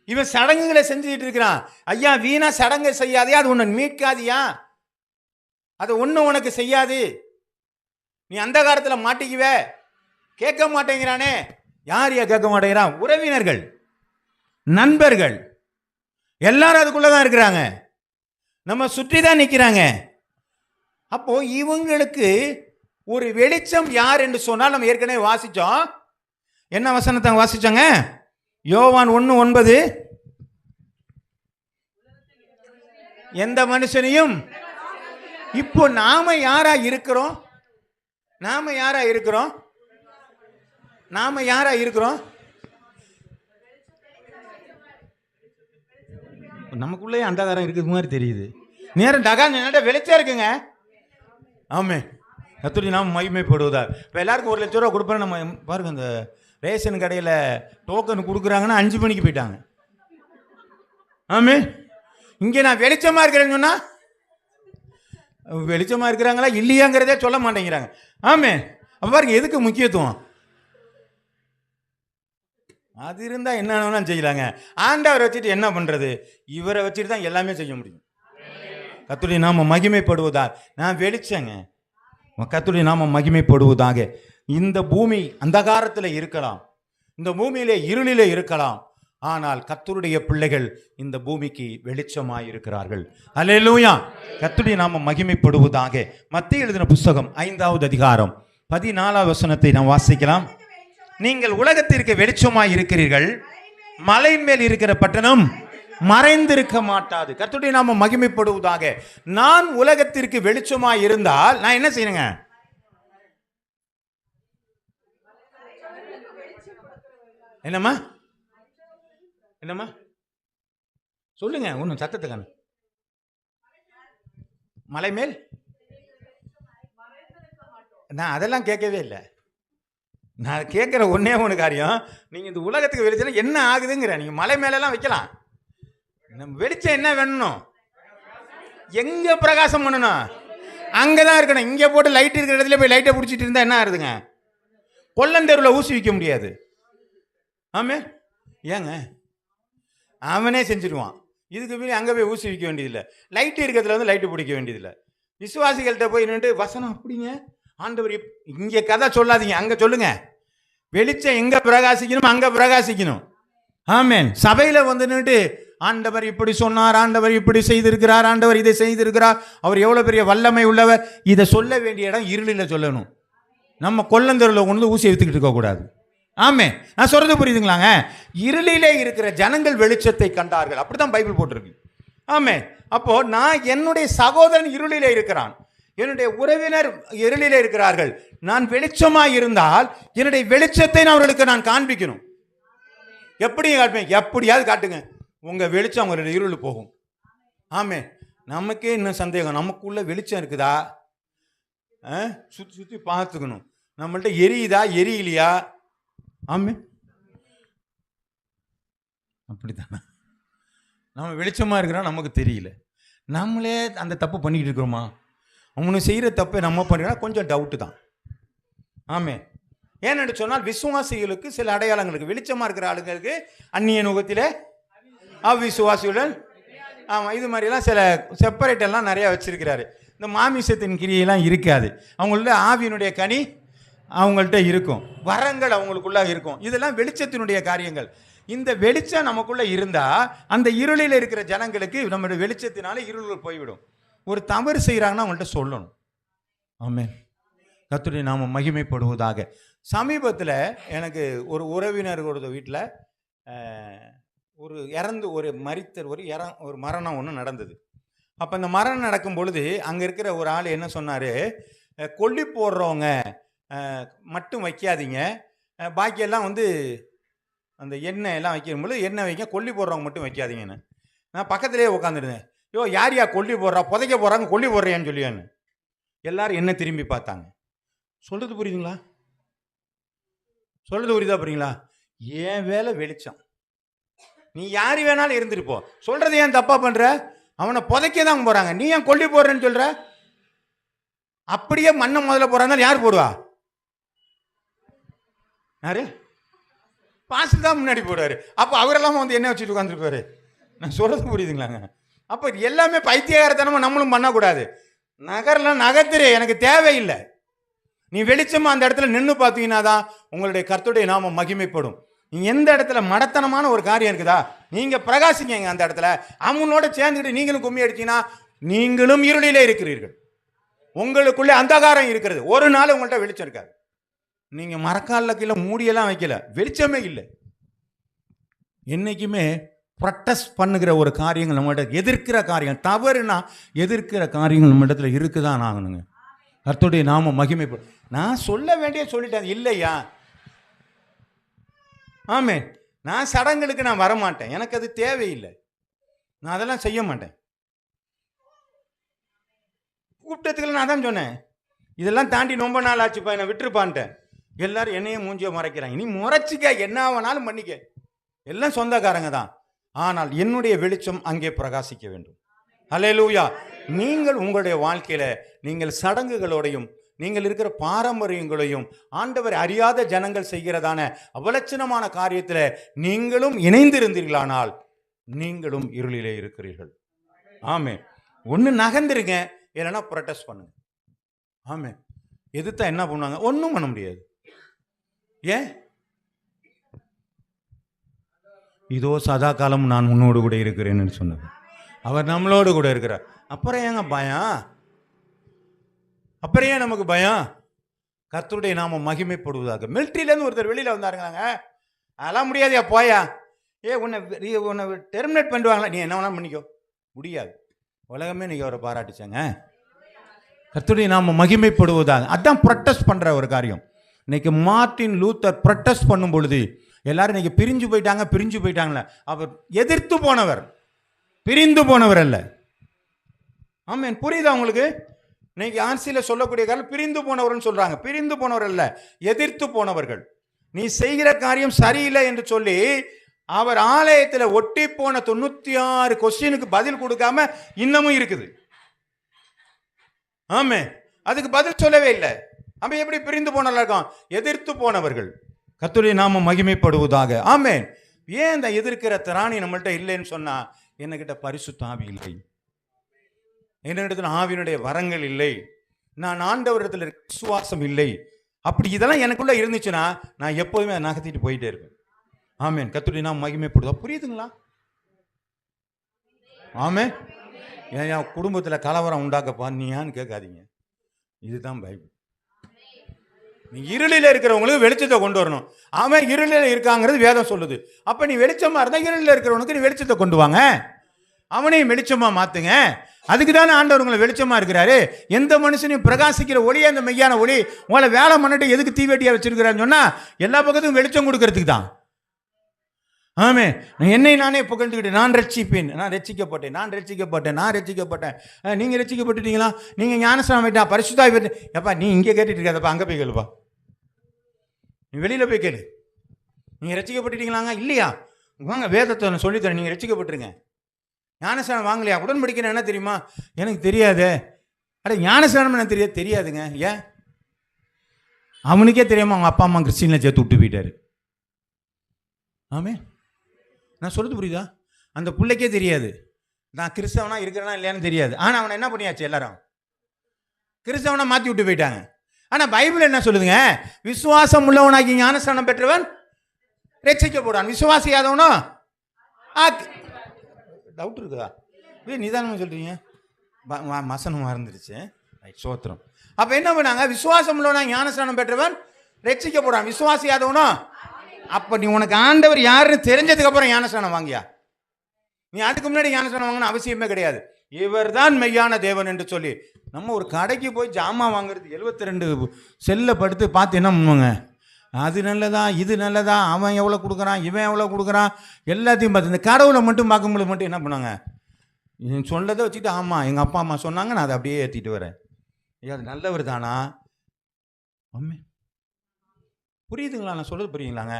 இவன் சடங்குகளை செஞ்சுட்டு இருக்கிறான். ஐயா, வீணா சடங்கை செய்யாதே, அது உன்னை மீட்காதியா, அது ஒன்றும் உனக்கு செய்யாது, நீ அந்த காலத்தில் மாட்டிக்குவ. கேட்க மாட்டேங்கிறானே. யார் கேட்க மாட்டேங்கிறான்? உறவினர்கள், நண்பர்கள், எல்லாரும் அதுக்குள்ளதான் இருக்கிறாங்க. நம்ம சுற்றி தான் நிற்கிறாங்க. அப்போ இவங்களுக்கு ஒரு வெளிச்சம் யார் என்று சொன்னால், நம்ம ஏற்கனவே வாசிச்சோம். என்ன வசனத்தை வாசிச்சோங்க? யோவான் 1:9. எந்த மனுஷனையும். இப்போ நாம யாரா இருக்கிறோம்? நாம யாரா இருக்கிறோம்? நாம யாரா இருக்கிறோம்? நமக்குள்ளே அந்தகாரம் இருக்கிறது மாதிரி தெரியுது. நேரம் டகா வெளிச்சம் இருக்குங்க. ஆமே. கர்த்தருடைய நாமம் மகிமைப்படுவதா. இப்போ எல்லாருக்கும் 1 லட்சம் ரூபா கொடுப்பேன். நம்ம பாருங்க, இந்த ரேஷன் கடையில் டோக்கன் கொடுக்குறாங்கன்னா 5 மணிக்கு போயிட்டாங்க. ஆமே. இங்கே நான் வெளிச்சமாக இருக்கிறேன்னு சொன்னா வெளிச்சமாக இருக்கிறாங்களா இல்லையாங்கிறதே சொல்ல மாட்டேங்கிறாங்க. ஆமே. அப்போ பாருங்க, எதுக்கு முக்கியத்துவம்? அது இருந்தால் என்ன வேணாலும் செய்யலாங்க. ஆண்டவரை வச்சுட்டு என்ன பண்ணுறது? இவரை வச்சுட்டு தான் எல்லாமே செய்ய முடியும். கர்த்தருடைய நாமம் மகிமைப்படுவதா. நான் வெளிச்சங்க. கர்த்தருடைய நாமம் மகிமைப்படுவதாக. இந்த பூமி அந்தகாரத்தில் இருக்கலாம், இந்த பூமியிலே இருளிலே இருக்கலாம், ஆனால் கர்த்தருடைய பிள்ளைகள் இந்த பூமிக்கு வெளிச்சமாய் இருக்கிறார்கள். அல்லேலூயா. கர்த்தருடைய நாமம் மகிமைப்படுவதாக. மத்தேயு எழுதின புஸ்தகம் 5வது அதிகாரம் 14வது வசனத்தை நாம் வாசிக்கலாம். நீங்கள் உலகத்திற்கு வெளிச்சமாய் இருக்கிறீர்கள், மலையின் மேல் இருக்கிற பட்டணம் மறைந்திருக்க மாட்டாது. கர்த்தருடைய நாமம் மகிமைப்படுவதாக. நான் உலகத்திற்கு வெளிச்சமாய் இருந்தால் நான் என்ன செய்யணுங்க? என்னம்மா என்னம்மா சொல்லுங்க, ஒன்றும் சத்தத்துக்கான. மலை மேல் நான் அதெல்லாம் கேட்கவே இல்லை. நான் கேட்குற ஒன்னே ஒன்று காரியம், நீங்கள் இந்த உலகத்துக்கு வெளிச்சம் என்ன ஆகுதுங்கிற. நீங்கள் மலை மேலெல்லாம் வைக்கலாம், நம்ம வெளிச்சம் என்ன வேணும்? எங்கே பிரகாசம் பண்ணணும்? அங்கே தான் இருக்கணும். இங்கே போட்டு லைட் இருக்கிற இடத்துல போய் லைட்டை பிடிச்சிட்டு இருந்தால் என்ன ஆகுதுங்க? கொல்லந்தெருவில் ஊசி வைக்க முடியாது. ஆமே ஏங்க, அவனே செஞ்சுடுவான். இதுக்கு போய் அங்கே போய் ஊசி வைக்க வேண்டியதில்லை. லைட்டு இருக்கிறதுல வந்து லைட்டு பிடிக்க வேண்டியதில்லை. விசுவாசிகள்கிட்ட போய் நின்று வசனம் அப்படிங்க ஆண்டவர் இங்கே கதை சொல்லாதீங்க, அங்கே சொல்லுங்க. வெளிச்சம் எங்கே பிரகாசிக்கணும் அங்கே பிரகாசிக்கணும். ஆமேன். சபையில் வந்து நின்று ஆண்டவர் இப்படி சொன்னார், ஆண்டவர் இப்படி செய்திருக்கிறார், ஆண்டவர் இதை செய்திருக்கிறார், அவர் எவ்வளோ பெரிய வல்லமை உள்ளவர், இதை சொல்ல வேண்டிய இடம் இருளில் சொல்லணும். நம்ம கொல்லந்தெருவில் கொண்டு ஊசி எடுத்துக்கிட்டு இருக்கக்கூடாது. ஆமே, நான் சொல்றது புரியுதுங்களாங்க? இருளிலே இருக்கிற ஜனங்கள் வெளிச்சத்தை கண்டார்கள், அப்படிதான் பைபிள் போட்டிருக்கு. ஆமே. அப்போ நான் என்னுடைய சகோதரன் இருளிலே இருக்கிறான், என்னுடைய உறவினர் இருளிலே இருக்கிறார்கள். நான் வெளிச்சமாக இருந்தால் என்னுடைய வெளிச்சத்தை அவர்களுக்கு நான் காண்பிக்கணும். எப்படி காட்டுவேன்? எப்படியாவது காட்டுங்க, உங்க வெளிச்சம் அவங்களுடைய இருள் போகும். ஆமே. நமக்கே இன்னும் சந்தேகம், நமக்குள்ள வெளிச்சம் இருக்குதா? சுற்றி சுற்றி பார்த்துக்கணும், நம்மள்ட்ட எரியுதா எரியலையா? ஆமே, அப்படித்தானே. நம்ம வெளிச்சமாக இருக்கிறோம், நமக்கு தெரியல. நம்மளே அந்த தப்பு பண்ணிக்கிட்டு இருக்கிறோமா? அவனு செய்கிற தப்பை நம்ம பண்ணுறோம்னா கொஞ்சம் டவுட்டு தான். ஆமே. ஏன்னு சொன்னால் விசுவாசிகளுக்கு சில அடையாளங்களுக்கு, வெளிச்சமாக இருக்கிற ஆளுங்களுக்கு அந்நிய நுகத்தில் அவ்விசுவாசியுடன், ஆமாம், இது மாதிரிலாம் சில செப்பரேட்டெல்லாம் நிறையா வச்சிருக்கிறாரு. இந்த மாமிசத்தின் கிரியெல்லாம் இருக்காது. அவங்கள்ட்ட ஆவியினுடைய கனி அவங்கள்ட்ட இருக்கும், வரங்கள் அவங்களுக்குள்ள இருக்கும். இதெல்லாம் வெளிச்சத்தினுடைய காரியங்கள். இந்த வெளிச்சம் நமக்குள்ள இருந்தா அந்த இருளில் இருக்கிற ஜனங்களுக்கு நம்மளுடைய வெளிச்சத்தினால இருள் போய்விடும். ஒரு தவறு செய்கிறாங்கன்னா அவங்கள்ட்ட சொல்லணும். ஆமென். கர்த்தருடைய நாமம் மகிமைப்படுவதாக. சமீபத்தில் எனக்கு ஒரு உறவினர்களோட வீட்டில் ஒரு மரணம் ஒன்று நடந்தது. அப்போ அந்த மரணம் நடக்கும் பொழுது அங்கே இருக்கிற ஒரு ஆள் என்ன சொன்னார், கொல்லி போடுறவங்க மட்டும் வைக்காதீங்க, பாக்கியெல்லாம் வந்து அந்த எண்ணெய் எல்லாம் வைக்கும்போது எண்ணெய் வைக்க, கொல்லி போடுறவங்க மட்டும் வைக்காதீங்கன்னு. நான் பக்கத்துலேயே உட்காந்துருந்தேன். யார் கொல்லி போடுறா, புதைக்க போடுறாங்க, கொல்லி போடுறியான்னு சொல்லியான்னு. எல்லாரும் என்ன திரும்பி பார்த்தாங்க. சொல்கிறது புரியுதுங்களா? சொல்கிறது புரியுதா? புரியுங்களா? ஏன் வேலை வெளிச்சம், நீ யார் வேணாலும் இருந்துருப்போ. சொல்கிறது ஏன் தப்பாக பண்ணுற? அவனை புதைக்க தான் போகிறாங்க, நீ ஏன் கொல்லி போடுறேன்னு சொல்கிற? அப்படியே மண்ணை முதல்ல போகிறாங்க, யார் போடுவா? யாரு? பாஸ்டர் தான் முன்னாடி போடுவார். அப்போ அவரெல்லாம் வந்து என்ன வச்சுட்டு உட்காந்துருப்பாரு. நான் சொல்கிறது புரியுதுங்களாங்க? அப்போ எல்லாமே பைத்தியகாரத்தனமாக நம்மளும் பண்ணக்கூடாது. நகர்த்துரு, எனக்கு தேவையில்லை. நீ வெளிச்சமாக அந்த இடத்துல நின்று பார்த்தீங்கன்னா தான் உங்களுடைய கர்த்தருடைய நாமம் மகிமைப்படும். நீங்கள் எந்த இடத்துல மடத்தனமான ஒரு காரியம் இருக்குதா, நீங்கள் பிரகாசிங்க அந்த இடத்துல. அவங்களோட சேர்ந்துக்கிட்டு நீங்களும் கும்மி அடிச்சீங்கன்னா நீங்களும் இருளிலே இருக்கிறீர்கள். உங்களுக்குள்ளே அந்தகாரம் இருக்கிறது. ஒரு நாள் உங்கள்கிட்ட வெளிச்சம் இருக்காது. நீங்கள் மரக்காலில் கீழே மூடியெல்லாம் வைக்கல, வெளிச்சமே இல்லை. என்றைக்குமே ப்ரொட்டஸ்ட் பண்ணுகிற ஒரு காரியங்கள் நம்மகிட்ட, எதிர்க்கிற காரியம், தவறுனா எதிர்க்கிற காரியங்கள் நம்ம இடத்துல இருக்குதான் ஆகணுங்க. கர்த்தருடைய நாமம் மகிமைப்படும். நான் சொல்ல வேண்டிய சொல்லிட்டேன் இல்லையா? ஆமே. நான் சடங்குகளுக்கு நான் வரமாட்டேன், எனக்கு அது தேவையில்லை, நான் அதெல்லாம் செய்ய மாட்டேன். கூப்பிட்டதுக்கு நான் தான் சொன்னேன், இதெல்லாம் தாண்டி ரொம்ப நாள் ஆச்சுப்பா, என்னை விட்டுருப்பான்ட்டேன். எல்லாரும் என்னையே மூஞ்சியை மறைக்கிறாங்க. நீ முறைச்சிக்க, என்ன வேணாலும் பண்ணிக்க, எல்லாம் சொந்தக்காரங்க தான். ஆனால் என்னுடைய வெளிச்சம் அங்கே பிரகாசிக்க வேண்டும். அல்லேலூயா. நீங்கள் உங்களுடைய வாழ்க்கையில நீங்கள் சடங்குகளோடையும் நீங்கள் இருக்கிற பாரம்பரியங்களையும் ஆண்டவர் அறியாத ஜனங்கள் செய்கிறதான அவலட்சணமான காரியத்தில் நீங்களும் இணைந்திருந்தீர்களானால் நீங்களும் இருளிலே இருக்கிறீர்கள். ஆமே. ஒன்று நகர்ந்துருங்க, இல்லைன்னா ப்ரொட்டஸ்ட் பண்ணுங்க. ஆமே. எதிர்த்தா என்ன பண்ணுவாங்க? ஒன்றும் பண்ண முடியாது. ஏன்? இதோ சதா காலம் நான் உன்னோடு கூட இருக்கிறேன்னு சொன்னார். அவர் நம்மளோடு கூட இருக்கிறார். அப்புறம் ஏங்க பயம்? அப்புறம் ஏன் நமக்கு பயம்? கர்த்தருடைய நாம மகிமைப்படுவதாக. மிலிட்ரியிலேருந்து ஒருத்தர் வெளியில் வந்தாருங்க. அதெல்லாம் முடியாதுயா, போயா. உன்னை டெர்மினேட் பண்ணுவாங்களா? நீ என்ன வேணாலும் பண்ணிக்கோ. முடியாது. உலகமே இன்னைக்கு அவரை பாராட்டிச்சாங்க. கர்த்தருடைய நாம மகிமைப்படுவதாக. அதான் ப்ரொட்டஸ்ட் பண்ற ஒரு காரியம். இன்னைக்கு மார்ட்டின் லூத்தர் ப்ரொட்டஸ்ட் பண்ணும் பொழுது எல்லாரும் இன்னைக்கு பிரிஞ்சு போயிட்டாங்களே. அவர் எதிர்த்து போனவர், பிரிந்து போனவர் அல்ல. ஆமென். புரியுதா உங்களுக்கு? இன்னைக்கு ஆர்சியில சொல்லக்கூடிய காரணம் பிரிந்து போனவர்னு சொல்றாங்க. பிரிந்து போனவர் அல்ல, எதிர்த்து போனவர்கள். நீ செய்கிற காரியம் சரியில்லை என்று சொல்லி அவர் ஆலயத்தில் ஒட்டி போன 96 கொஸ்டினுக்கு பதில் கொடுக்காம இன்னமும் இருக்குது. ஆமே, அதுக்கு பதில் சொல்லவே இல்லை. அப்ப எப்படி பிரிந்து போனவர்கள் இருக்கும்? எதிர்த்து போனவர்கள். கர்த்தருடைய நாம மகிமைப்படுவதாக. ஆமென். ஏன் இந்த எதிர்க்கிற திராணி நம்மள்ட்ட இல்லைன்னு சொன்னா, என்கிட்ட பரிசுத்த ஆவி இல்லை, என்னிடத்துல ஆவியினுடைய வரங்கள் இல்லை, நான் ஆண்டவரிடத்தில் விசுவாசம் இல்லை. அப்படி இதெல்லாம் எனக்குள்ள இருந்துச்சுன்னா நான் எப்போதுமே அதை நகர்த்திட்டு போயிட்டே இருப்பேன். ஆமென். கர்த்தருடைய நாம மகிமைப்படுவா. புரியுதுங்களா? ஆமென். என் குடும்பத்தில் கலவரம் உண்டாக்கப்பா நீயான்னு கேட்காதீங்க. இதுதான் பைபிள். நீ இருளில் இருக்கிறவங்களுக்கு வெளிச்சத்தை கொண்டு வரணும். அவன் இருளில் இருக்காங்கிறது வேதம் சொல்லுது. அப்ப நீ வெளிச்சமா இருந்தா இருளில் இருக்கிறவனுக்கு நீ வெளிச்சத்தை கொண்டு வாங்க, அவனையும் வெளிச்சமா மாத்துங்க. அதுக்கு தானே ஆண்டவர் உங்களை வெளிச்சமா இருக்கிறாரு. எந்த மனுஷனையும் பிரகாசிக்கிற ஒளி அந்த மெய்யான ஒளி. உங்களை வேலை பண்ணிட்டு எதுக்கு தீவெட்டியா வச்சிருக்கிறான்னு சொன்னா எல்லா பக்கத்துக்கும் வெளிச்சம் கொடுக்கறதுக்கு தான். ஆமே, என்னை நானே புகழ்ந்துக்கிட்டேன், நான் ரட்சிப்பேன், நான் ரட்சிக்கப்பட்டேன். நீங்க ரட்சிக்கப்பட்டுட்டீங்களா? நீங்க ஞானஸ்நானம் ஆயிட்டா, பரிசுத்தாவி பெற்று. எப்பா நீ இங்கே கேட்டுட்டு இருக்காதப்பா, அங்கே போய் கேளுப்பா. நீ வெளியில போய் கேளு. நீங்க ரட்சிக்கப்பட்டுட்டீங்களாங்க? இல்லையா? வாங்க வேதத்தை சொல்லித்தரேன், நீங்க ரட்சிக்கப்பட்டுருங்க. ஞானஸ்நானம் வாங்கலையா? உடன்படிக்கை என்ன தெரியுமா? எனக்கு தெரியாது. அட ஞானஸ்நானம் என்ன தெரியாதுங்க. ஏன்? அவனுக்கே தெரியாம அவங்க அப்பா அம்மா கிறிஸ்டின்ல சேர்த்து விட்டு போயிட்டாரு. ஆமே, நான் சொல்றது புரியுதா? அந்த பிள்ளைக்கே தெரியாது நான் கிறிஸ்தவனா இருக்கிறேனா இல்லையான்னு தெரியாது. ஆனால் அவனை என்ன பண்ணியாச்சு? எல்லாரும் கிறிஸ்தவனா மாற்றி விட்டு போயிட்டாங்க. ஆனால் பைபிள் என்ன சொல்லுதுங்க? விசுவாசம் உள்ளவனாகி ஞானஸ்நானம் பெற்றவன் ரட்சிக்கப்படுவான், விசுவாசியாதவனோ. டவுட் இருக்குதா? நிதானமாக சொல்றீங்க. மசனம் மறந்துடுச்சு. சோத்திரம். அப்போ என்ன பண்ணாங்க? விசுவாசம் உள்ளவனா ஞானஸ்நானம் பெற்றவன் ரட்சிக்கப்படுவான், விசுவாசியாதவனோ. அப்ப நீ உனக்கு ஆண்டவர் யாருன்னு தெரிஞ்சதுக்கு அப்புறம் ஞானஸ்நானம் வாங்கியா? நீ அதுக்கு முன்னாடி ஞானஸ்நானம் வாங்கணும் அவசியமே கிடையாது. இவர் தான் மெய்யான தேவன் என்று சொல்லி நம்ம ஒரு கடைக்கு போய் ஜாமான் வாங்குறது 72 செல்ல படுத்து பார்த்து என்ன பண்ணுவாங்க? அது நல்லதா, இது நல்லதா, அவன் எவ்வளோ கொடுக்குறான், இவன் எவ்வளோ கொடுக்குறான், எல்லாத்தையும் பார்த்து இந்த கடவுளை மட்டும் பார்க்கும்போது மட்டும் என்ன பண்ணாங்க? சொன்னதை வச்சுட்டு ஆமாம் எங்கள் அப்பா அம்மா சொன்னாங்க, நான் அதை அப்படியே ஏற்றிட்டு வரேன். அது நல்லவர் தானா? அம்மே, புரியுதுங்களா? நான் சொல்றது புரியுங்களாங்க?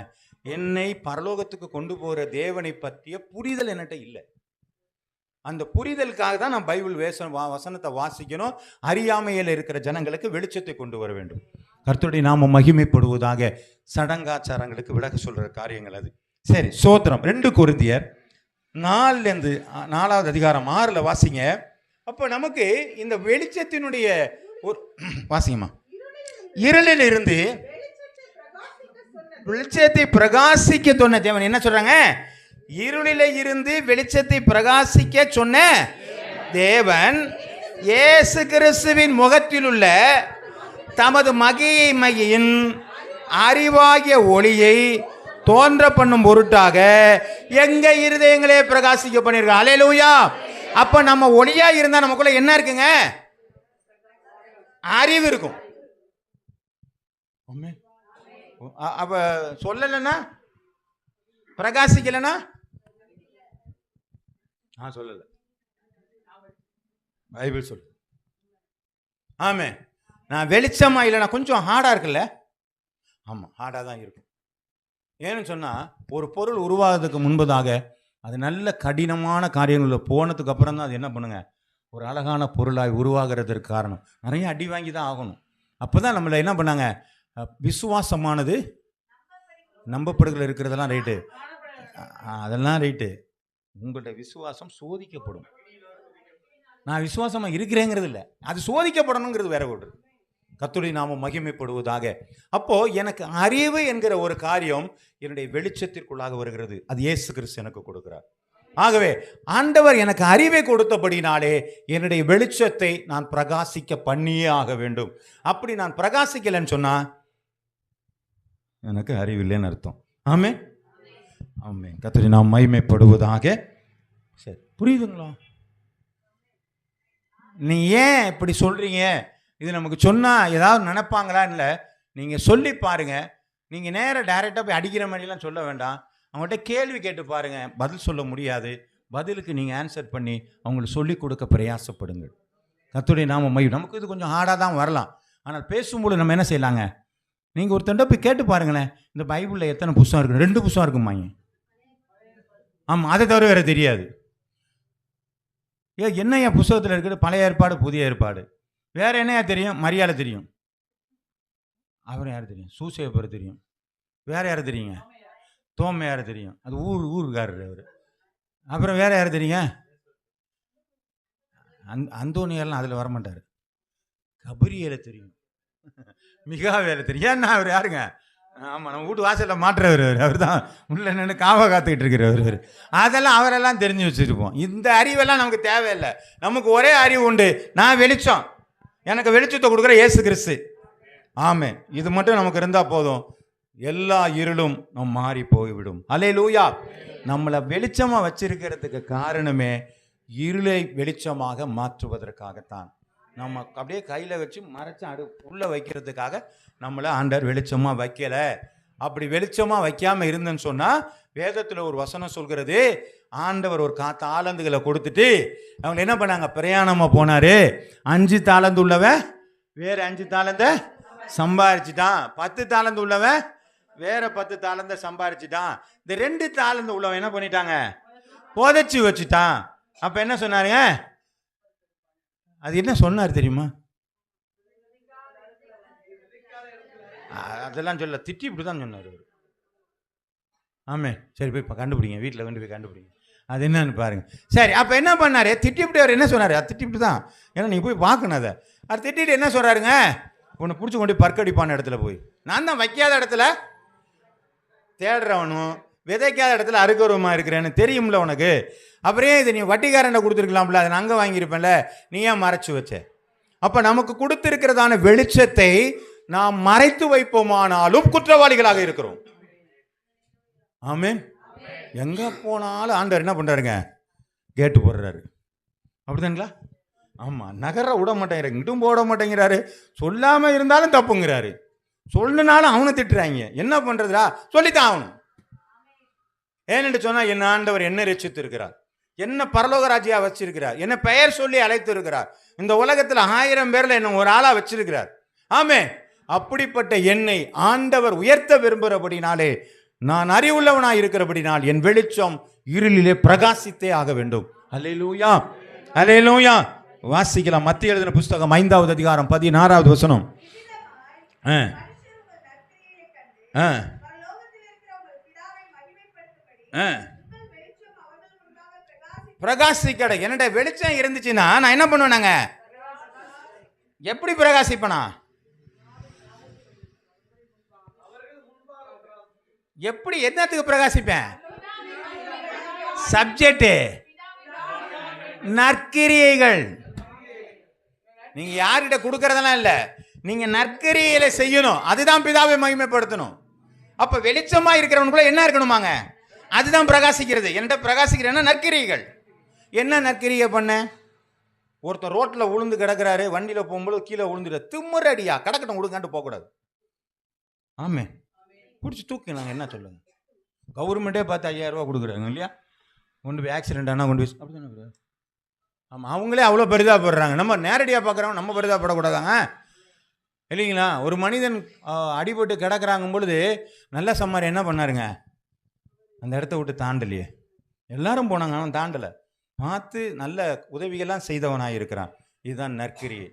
என்னை பரலோகத்துக்கு கொண்டு போகிற தேவனை பற்றிய புரிதல் என்கிட்ட இல்லை. அந்த புரிதலுக்காக தான் நான் பைபிள் வசனத்தை வாசிக்கணும். அறியாமையில் இருக்கிற ஜனங்களுக்கு வெளிச்சத்தை கொண்டு வர வேண்டும். கர்த்தருடைய நாம மகிமைப்படுவதாக. சடங்காச்சாரங்களுக்கு விலக சொல்ற காரியங்கள் அது. சரி, சோத்திரம். 2 கொரிந்தியர் 4வது அதிகாரம் 6 வாசிங்க. அப்போ நமக்கு இந்த வெளிச்சத்தினுடைய ஒரு வாசிங்கம்மா. இருளில் இருந்து வெளிச்சத்தை பிரகாசிக்க சொன்ன தேவன் என்ன சொல்றாங்க? இருளில இருந்து வெளிச்சத்தை பிரகாசிக்க சொன்ன தேவன் இயேசு கிறிஸ்துவின் முகத்தில் உள்ள தமது மகிமையின் அறிவாகிய ஒளியை தோன்ற பண்ணும் பொருட்டாக எங்க இருதயங்களே பிரகாசிக்க பண்ணிருக்க. அல்லேலூயா. அப்ப நம்ம ஒளியா இருந்தா நமக்குள்ள என்ன இருக்குங்க? அறிவு இருக்கும். அப்ப சொல்லலைன்னா, பிரகாசிக்கலன்னா சொல்லல. பைபிள் சொல்லு. ஆமே, நான் வெளிச்சமா இல்லைன்னா கொஞ்சம் ஹார்டா இருக்குல்ல? ஆமா, ஹார்டா தான் இருக்கும். ஏன்னு சொன்னா ஒரு பொருள் உருவாகிறதுக்கு முன்பதாக அது நல்ல கடினமான காரியங்களில் போனதுக்கு அப்புறம் தான் அது என்ன பண்ணுங்க, ஒரு அழகான பொருளாய் உருவாகிறதுக்கு காரணம். நிறைய அடி வாங்கி தான் ஆகணும். அப்போதான் நம்மளை என்ன பண்ணாங்க? விசுவாசமானது நம்பப்படுகள் இருக்கிறதெல்லாம் ரைட்டு, அதெல்லாம் ரைட்டு. உங்கள்கிட்ட விசுவாசம் சோதிக்கப்படும். நான் விசுவாசமாக இருக்கிறேங்கிறது இல்லை, அது சோதிக்கப்படணுங்கிறது வேற ஒன்று. கர்த்தருடைய நாமம் மகிமைப்படுவதாக. அப்போ எனக்கு அறிவு என்கிற ஒரு காரியம் என்னுடைய வெளிச்சத்திற்குள்ளாக வருகிறது. அது இயேசு கிறிஸ்து எனக்கு கொடுக்கிறார். ஆகவே ஆண்டவர் எனக்கு அறிவை கொடுத்தபடினாலே என்னுடைய வெளிச்சத்தை நான் பிரகாசிக்க பண்ணியே ஆக வேண்டும். அப்படி நான் பிரகாசிக்கலைன்னு சொன்னா எனக்கு அறிவில்லைன்னு அர்த்தம். ஆமே ஆமே. கர்த்தருடைய நாமம் மகிமைப்படுவதாக. சரி, புரியுதுங்களா? நீ ஏன் இப்படி சொல்றீங்க, இது நமக்கு சொன்னா ஏதாவது நினைப்பாங்களா? இல்லை, நீங்க சொல்லி பாருங்க. நீங்க நேராக டைரெக்டாக போய் அடிக்கிற மாதிரிலாம் சொல்ல வேண்டாம். அவங்கள்ட்ட கேள்வி கேட்டு பாருங்க. பதில் சொல்ல முடியாது, பதிலுக்கு நீங்க ஆன்சர் பண்ணி அவங்களுக்கு சொல்லி கொடுக்க பிரயாசப்படுங்கள். கர்த்தருடைய நாமம் மகிமை. நமக்கு இது கொஞ்சம் ஹார்டாக தான் வரலாம். ஆனால் பேசும்போது நம்ம என்ன செய்யலாங்க, நீங்கள் ஒருத்தண்ட போய் கேட்டு பாருங்களேன், இந்த பைபிளில் எத்தனை புத்தகம் இருக்கு? 2 புத்தகம் இருக்குமாங்க. ஆமாம், அதை தவிர வேறு தெரியாது. என்னையா புத்தகத்தில் இருக்குது? பழைய ஏற்பாடு, புதிய ஏற்பாடு. வேற என்னையா தெரியும்? மரியாதை தெரியும். அப்புறம் யார் தெரியும்? சூசேப்பர் தெரியும். வேற யார் தெரியுங்க? தோமை யார் தெரியும்? அது ஊருக்காரர் அவர். அப்புறம் வேற யார் தெரியுங்க? அந்தோனியெல்லாம் அதில் வரமாட்டார். கபிரியலை தெரியும். மிகாவேலை தெரியும். ஏன்னா அவர் யாருங்க? ஆமாம், நம்ம வீட்டு வாசலில் மாட்டுறவர் அவர் தான். உள்ள நின்று காவ காத்துக்கிட்டு இருக்கிறவர். அதெல்லாம் அவரெல்லாம் தெரிஞ்சு வச்சுருப்போம். இந்த அறிவெல்லாம் நமக்கு தேவையில்லை. நமக்கு ஒரே அறிவு உண்டு. நான் வெளிச்சம், எனக்கு வெளிச்சத்தை கொடுக்குற இயேசு கிறிஸ்து. ஆமே, இது மட்டும் நமக்கு இருந்தால் போதும். எல்லா இருளும் நம்ம மாறி போய்விடும். அல்லேலூயா. நம்மளை வெளிச்சமாக வச்சிருக்கிறதுக்கு காரணமே இருளை வெளிச்சமாக மாற்றுவதற்காகத்தான். நம்ம அப்படியே கையில் வச்சு மறைச்சு உள்ள வைக்கிறதுக்காக நம்மளை ஆண்டவர் வெளிச்சமாக வைக்கலை. அப்படி வெளிச்சமாக வைக்காமல் இருந்தேன்னு சொன்னால், வேதத்தில் ஒரு வசனம் சொல்கிறது, ஆண்டவர் ஒரு தாளந்துகளை கொடுத்துட்டு அவங்க என்ன பண்ணாங்க? பிரயாணமாக போனார். 5 தாளந்து உள்ளவன் வேறு 5 தாளந்தை சம்பாரிச்சிட்டான். 10 தாளந்து உள்ளவன் வேற 10 தாளந்தை சம்பாரிச்சிட்டான். இந்த 2 தாளந்து உள்ளவன் என்ன பண்ணிட்டாங்க? புதைச்சி வச்சுட்டான். அப்போ என்ன சொன்னாருங்க? அது என்ன சொன்னார் தெரியுமா? அதெல்லாம் சொல்ல, திட்டி இப்படி தான் சொன்னார் அவர். ஆமே, சரி போய் கண்டுபிடிங்க, வீட்டில் கொண்டு போய் கண்டுபிடிங்க அது என்னன்னு பாருங்க. சரி, அப்போ என்ன பண்ணாரு? திட்டிவிட்டு அவர் என்ன சொன்னார்? அது திட்டிவிட்டு தான், ஏன்னா நீங்கள் போய் பார்க்கணும். அதை அது திட்டிட்டு என்ன சொல்கிறாருங்க? உன்னை பிடிச்சி கொண்டு பற்கடிப்பான இடத்துல போய், நான் தான் வைக்காத இடத்துல தேடுறவனும் விதைக்காத இடத்துல அறுக்கிறவமா இருக்கிறேன்னு தெரியும்ல உனக்கு. அப்புறம் இதை நீ வட்டிக்காரன் கொடுத்துருக்கலாம்ல, அதை நான் அங்கே வாங்கியிருப்பேன்ல, நீ ஏன் மறைச்சு வச்ச? அப்போ நமக்கு கொடுத்திருக்கிறதான வெளிச்சத்தை நாம் மறைத்து வைப்போமானாலும் குற்றவாளிகளாக இருக்கிறோம். ஆமென். எங்க போனாலும் ஆண்டவர் என்ன பண்றாருங்க? கேட்டு போடுறாரு. அப்படிதாங்களா? ஆமா, நகர விட மாட்டேங்கிறாரு, இங்கிட்டும் போட மாட்டேங்கிறாரு. சொல்லாம இருந்தாலும் தப்புங்கிறாரு, சொல்லுனாலும் அவனை திட்டுறாங்க. என்ன பண்றதுடா? சொல்லித்தான் ஆகணும். ஏனென்று சொன்னா, என் ஆண்டவர் என்ன ரட்சித்து இருக்கிறார், என்ன பரலோக ராஜ்யா வச்சிருக்கிறார், என்ன பெயர் சொல்லி அழைத்து இருக்கிறார். இந்த உலகத்தில் 1000 பேர்ல என்ன ஒரு ஆளா வச்சிருக்கிறார். ஆமே, அப்படிப்பட்ட என்னை ஆண்டவர் உயர்த்த விரும்புகிறபடினாலே, நான் அறிவுள்ளவனாய் இருக்கிறபடினால் என் வெளிச்சம் இருளிலே பிரகாசித்தே ஆக வேண்டும். அல்லேலூயா, அல்லேலூயா. வாசிக்கலாம். மத்திய எழுதின புஸ்தகம் 5வது அதிகாரம் 16வது வசனம். பிரகாசிக்கடை. என்னோட வெளிச்சம் இருந்துச்சுன்னா நான் என்ன பண்ணுவேனாங்க? எப்படி பிரகாசிப்பனா? எப்படி, என்னத்துக்கு பிரகாசிப்பேன்? சப்ஜெக்ட் நற்கிரியைகள். நீங்க யார்கிட்ட கொடுக்கறதெல்லாம் இல்ல, நீங்க நற்கிரியைகளை செய்யணும். அதுதான் பிதாவை மகிமைப்படுத்தணும். அப்ப வெளிச்சமா இருக்கிறவனுக்குள்ள என்ன இருக்கணுமாங்க? அதுதான் பிரகாசிக்கிறது. என்கிட்ட பிரகாசிக்கிறேன்னா நற்கிரியைகள். என்ன நற்கிரியை பண்ண? ஒருத்தர் ரோட்ல உளுந்து கிடக்கிறாரு, வண்டியில போகும்போது கீழே விழுந்துட, திமுற அடியா, கடக்கட்டும் விடுங்கான்ட்டு போகக்கூடாது. ஆமே, பிடிச்சி தூக்கு. நாங்கள் என்ன சொல்லுங்க? கவர்மெண்ட்டே பார்த்து 5000 ரூபா கொடுக்குறாங்க இல்லையா? கொண்டு போய் ஆக்சிடென்ட் ஆனால் கொண்டு போய் அப்படி தானே. ஆமாம், அவங்களே அவ்வளோ பரிதாபப்படுறாங்க. நம்ம நேரடியாக பார்க்குறவங்க நம்ம பரிதாபப்படக்கூடாதாங்க இல்லைங்களா? ஒரு மனிதன் அடிபட்டு கிடக்கிறாங்கும் பொழுது நல்ல சம்மாரி என்ன பண்ணாருங்க? அந்த இடத்த விட்டு தாண்டலையே. எல்லாரும் போனாங்க, அவன் தாண்டலை. பார்த்து நல்ல உதவிகள்லாம் செய்தவனாக இருக்கிறான். இதுதான் நற்கிரியை.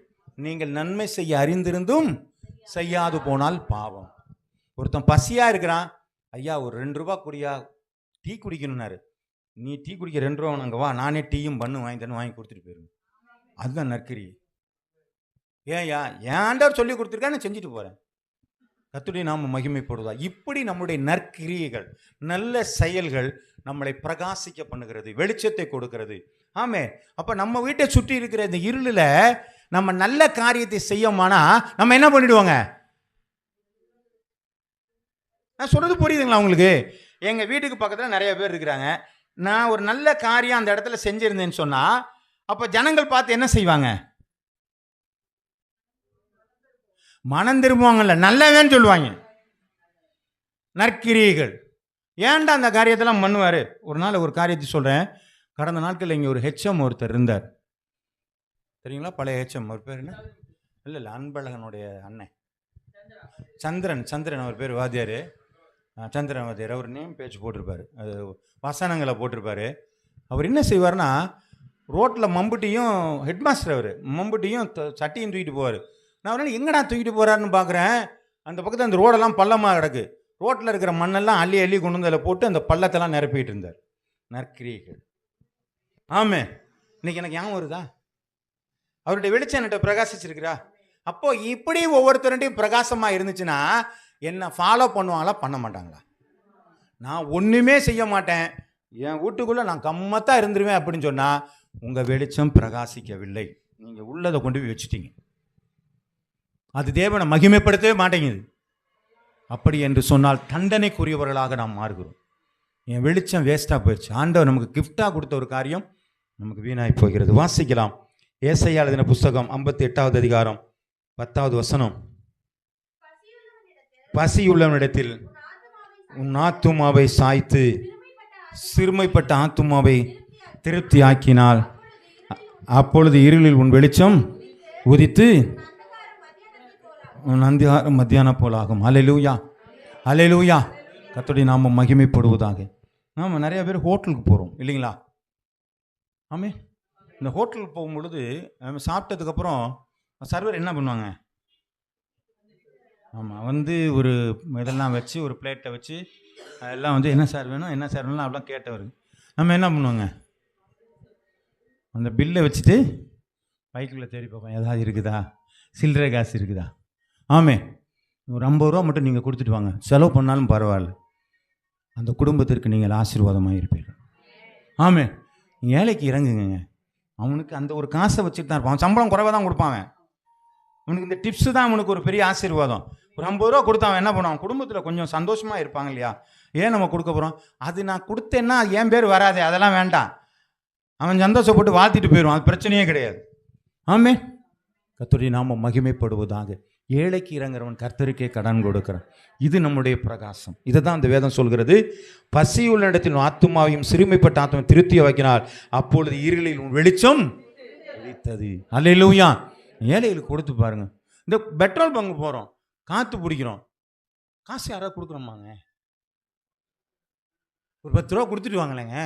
நீங்கள் நன்மை செய்ய அறிந்திருந்தும் செய்யாது போனால் பாவம். ஒருத்தன் பசியாக இருக்கிறான், ஐயா ஒரு 2 ரூபா குடியா, டீ குடிக்கணும்னாரு. நீ டீ குடிக்க 2 ரூபா அங்கே வா, நானே டீயும் பண்ணு வாங்கி கொடுத்துட்டு போயிருங்க. அதுதான் நற்கிரியை. ஏன்யா என் ஆண்டவர் சொல்லி கொடுத்துருக்கா, நான் செஞ்சுட்டு போகிறேன். கர்த்தருடைய நாமம் மகிமைப்படுவதா. இப்படி நம்முடைய நற்கிரியைகள், நல்ல செயல்கள் நம்மளை பிரகாசிக்க பண்ணுகிறது, வெளிச்சத்தை கொடுக்கிறது. ஆமே. அப்போ நம்ம வீட்டை சுற்றி இருக்கிற இந்த இருளில் நம்ம நல்ல காரியத்தை செய்யோமானா நம்ம என்ன பண்ணிடுவோங்க? நான் சொல்கிறது புரியுதுங்களா உங்களுக்கு? எங்கள் வீட்டுக்கு பக்கத்தில் நிறைய பேர் இருக்கிறாங்க. நான் ஒரு நல்ல காரியம் அந்த இடத்துல செஞ்சுருந்தேன்னு சொன்னால் அப்போ ஜனங்கள் பார்த்து என்ன செய்வாங்க? மனம் திரும்புவாங்கல்ல, நல்லவேன்னு சொல்லுவாங்க. நற்கிரியைகள். ஏன்டா அந்த காரியத்தெல்லாம் பண்ணுவார்? ஒரு நாள் ஒரு காரியத்தை சொல்கிறேன். கடந்த நாட்களில் இங்கே ஒரு ஹெச்எம் ஒருத்தர் இருந்தார், தெரியுங்களா? பழைய ஹெச்எம். அவர் பேர் என்ன? இல்லை அன்பழகனுடைய அண்ணன் சந்திரன் அவர் பேர். வாத்தியார் சந்திரன் வாத்தியார். அவர் நேம் பேஜ் போட்டிருப்பார், அது வசனங்களை போட்டிருப்பார். அவர் என்ன செய்வார்னா, ரோட்டில் மம்புட்டியும், ஹெட்மாஸ்டர் அவர், மம்புட்டியும் சட்டியும் தூக்கிட்டு போவார். நான் ஒரு எங்கடா தூக்கிட்டு போகிறாருன்னு பார்க்குறேன். அந்த பக்கத்தில் அந்த ரோடெல்லாம் பள்ளமாக கிடக்கு. ரோட்டில் இருக்கிற மண்ணெல்லாம் அள்ளி அள்ளி கொண்டு வந்து அதில் போட்டு அந்த பள்ளத்தெல்லாம் நிரப்பிட்டு இருந்தார். நற்கிரியைகள். ஆமே. இன்னைக்கு எனக்கு ஞாபகம் வருதா? அவருடைய வெளிச்சம் என்கிட்ட பிரகாசிச்சிருக்கிறா. அப்போது இப்படி ஒவ்வொருத்தருடையும் பிரகாசமாக இருந்துச்சுன்னா என்னை ஃபாலோ பண்ணுவாங்களா, பண்ண மாட்டாங்களா? நான் ஒன்றுமே செய்ய மாட்டேன், என் வீட்டுக்குள்ளே நான் கம்மத்தான் இருந்துருவேன் அப்படின்னு சொன்னால் உங்கள் வெளிச்சம் பிரகாசிக்கவில்லை. நீங்கள் உள்ளதை கொண்டு போய் வச்சுட்டீங்க. அது தேவனை மகிமைப்படுத்தவே மாட்டேங்குது. அப்படி என்று சொன்னால் தண்டனைக்குரியவர்களாக நாம் மாறுகிறோம். என் வெளிச்சம் வேஸ்ட்டாக போயிடுச்சு. ஆண்டவர் நமக்கு கிஃப்டாக கொடுத்த ஒரு காரியம் நமக்கு வீணாகி போகிறது. வாசிக்கலாம். ஏசாயா எழுதின புஸ்தகம் 58வது அதிகாரம் 10வது வசனம். பசியுள்ளவனிடத்தில் உன் ஆத்துமாவை சாய்த்து சிறுமைப்பட்ட ஆத்துமாவை திருப்தி ஆக்கினால் அப்பொழுது இருளில் உன் வெளிச்சம் உதித்து உன் அந்திகாரம் மத்தியானம் போலாகும். அல்லேலூயா, அல்லேலூயா. கர்த்தருடைய நாமம் மகிமைப்படுவதாக. நாம் நிறைய பேர் ஹோட்டலுக்கு போகிறோம் இல்லைங்களா? ஆமே. இந்த ஹோட்டலுக்கு போகும்பொழுது நம்ம சாப்பிட்டதுக்கப்புறம் சர்வர் என்ன பண்ணுவாங்க? ஆமாம், வந்து ஒரு இதெல்லாம் வச்சு ஒரு பிளேட்டை வச்சு எல்லாம் வந்து என்ன சார் வேணும், என்ன சார் வேணும் அப்படிலாம் கேட்டவர். நம்ம என்ன பண்ணுவாங்க? அந்த பில்லை வச்சுட்டு பைக்குள்ளே தேடி பார்ப்போம், ஏதாவது இருக்குதா, சில்லறை காசு இருக்குதா. ஆமே. ஒரு 50 ரூபா மட்டும் நீங்கள் கொடுத்துட்டு வாங்க, செலவு பண்ணாலும் பரவாயில்ல, அந்த குடும்பத்திற்கு நீங்கள் ஆசீர்வாதமாக இருப்பீர்கள். ஆமே. ஏழைக்கு இறங்குங்க. அவனுக்கு அந்த ஒரு காசை வச்சுட்டு தான் இருப்பான். சம்பளம் குறைவாக தான் கொடுப்பான். அவனுக்கு இந்த டிப்ஸு தான் அவனுக்கு ஒரு பெரிய ஆசீர்வாதம். ஒரு 50 ரூபா கொடுத்தான் என்ன பண்ணுவான்? குடும்பத்தில் கொஞ்சம் சந்தோஷமாக இருப்பாங்க இல்லையா? ஏன் நம்ம கொடுக்க போகிறோம்? அது நான் கொடுத்தேன்னா என் பேர் வராது, அதெல்லாம் வேண்டாம். அவன் சந்தோஷப்பட்டு வாழ்த்திட்டு போயிடுவான், அது பிரச்சனையே கிடையாது. ஆமே. கர்த்தருடைய நாமம் மகிமைப்படுவதாக. ஏழைக்கு இறங்குறவன் கர்த்தருக்கே கடன் கொடுக்கிறான். இது நம்முடைய பிரகாசம். இதை தான் அந்த வேதம் சொல்கிறது. பசியுள்ள இடத்தில் ஆத்துமாவையும் சிறுமைப்பட்ட ஆத்துமாவை திருப்தி வைக்கினார், அப்பொழுது இருளில் உன் வெளிச்சம் உதித்தது. அல்லேலூயா. ஏழைகளுக்கு கொடுத்து பாருங்க. இந்த பெட்ரோல் பங்கு போகிறோம், காற்று பிடிக்கிறோம், காசு யாராவது கொடுக்குறோமாங்க? ஒரு 10 ரூபா கொடுத்துட்டு வாங்களேங்க.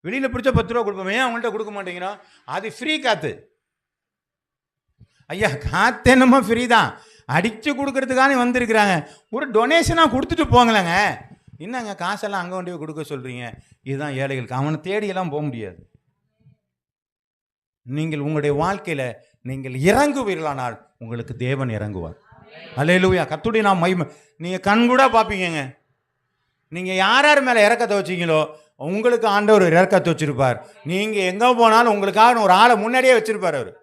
வெளியில் பிடிச்சா 10 ரூபா கொடுப்போம், ஏன் அவங்கள்ட்ட கொடுக்க மாட்டேங்கிறோம்? அது ஃப்ரீ காற்று. ஐயா, காற்று என்னமோ ஃப்ரீ தான், அடித்து கொடுக்கறதுக்கானே வந்திருக்கிறாங்க. ஒரு டொனேஷனாக கொடுத்துட்டு போங்களேங்க. என்னங்க காசெல்லாம் அங்கே கொண்டு போய் கொடுக்க சொல்கிறீங்க? இதுதான் ஏழைகளுக்கு. அவனை தேடியெல்லாம் போக முடியாது. நீங்கள் உங்களுடைய வாழ்க்கையில் நீங்கள் இறங்குவீர்களானால் உங்களுக்கு தேவன் இறங்குவார். அல்லேலூயா. கர்த்தருடைய நாமம் மகிமை. நீங்கள் கண்கூட பார்ப்பீங்க. நீங்கள் யார் யார் மேலே இறக்கத்தை வச்சிங்களோ உங்களுக்கு ஆண்டவர் இறக்கத்தை வச்சுருப்பார். நீங்கள் எங்கே போனாலும் உங்களுக்காக ஒரு ஆளை முன்னாடியே வச்சுருப்பார். அவர்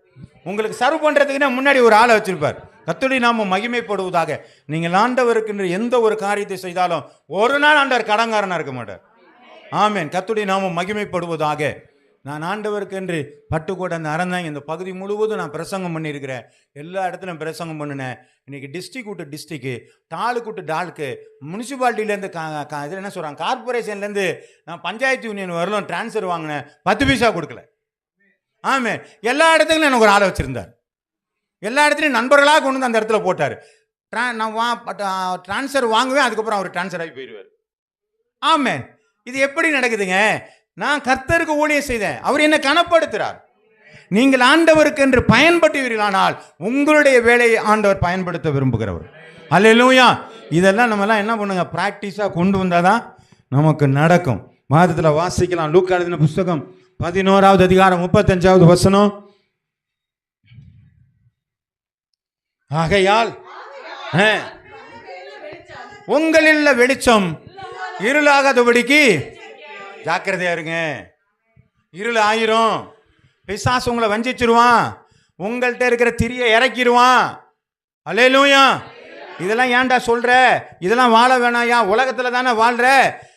உங்களுக்கு சர்வ் பண்ணுறதுக்குன்னா முன்னாடி ஒரு ஆளை வச்சுருப்பார். கர்த்தருடைய நாமம் மகிமைப்படுவதாக. நீங்கள் ஆண்டவருக்கு எந்த ஒரு காரியத்தை செய்தாலும் ஒரு நாள் ஆண்டவர் கடன்காரனாக இருக்க மாட்டார். ஆமேன். கர்த்தருடைய நாமம் மகிமைப்படுவதாக. நான் ஆண்டவருக்கு என்று பட்டுக்கோட்டை அந்த அறந்தாங்க இந்த பகுதி முழுவதும் நான் பிரசங்கம் பண்ணியிருக்கிறேன். எல்லா இடத்துலையும் பிரசங்கம் பண்ணினேன். இன்றைக்கி டிஸ்ட்ரிக் விட்டு டிஸ்ட்ரிக்கு, டாலுக்கு விட்டு டாலுக்கு, முனிசிபாலிட்டிலேருந்து இதில் என்ன சொல்கிறாங்க, கார்பரேஷன்லேருந்து நான் பஞ்சாயத்து யூனியன் வரலும் டிரான்ஸ்ஃபர் வாங்கினேன், 10 பைசா கொடுக்கல. ஆமாம். எல்லா இடத்துலையும் எனக்கு ஒரு ஆளை வச்சுருந்தார். எல்லா இடத்துலையும் நண்பர்களாக கொண்டு வந்து அந்த இடத்துல போட்டார். நான் டிரான்ஸ்ஃபர் வாங்குவேன், அதுக்கப்புறம் அவர் டிரான்ஸ்ஃபர் ஆகி போயிடுவார். ஆமாம். இது எப்படி நடக்குதுங்க? நான் கர்த்தருக்கு ஊழியம் செய்தேன், அவர் என்னை கனப்படுத்துகிறார். நீங்கள் ஆண்டவருக்கு என்று பயன்படுத்துவீர்களானால் உங்களுடைய வேலையை ஆண்டவர் பயன்படுத்த விரும்புகிறவர். அல்லேலூயா. இதெல்லாம் நம்மலாம் என்ன பண்ணுங்க, ப்ராக்டிஸாக கொண்டு வந்தால் தான் நமக்கு நடக்கும். மாதத்தில் வாசிக்கலாம். லூக்கா எழுதின புஸ்தகம் 11வது அதிகாரம் 35வது வசனம். ஆகையால் உங்களில் வெளிச்சம் இருளாகாதபடிக்கு ஜாக்கிரதையா இருங்க. இருள் ஆயிரும். பிசாசு உங்களை வஞ்சிச்சிருவான். உங்கள்கிட்ட இருக்கிற திரியை இறக்கிடுவான். அல்லேலூயா. இதெல்லாம் ஏன்டா சொல்ற? இதெல்லாம் வாழ வேணாயா? உலகத்துல தானே வாழ்ற.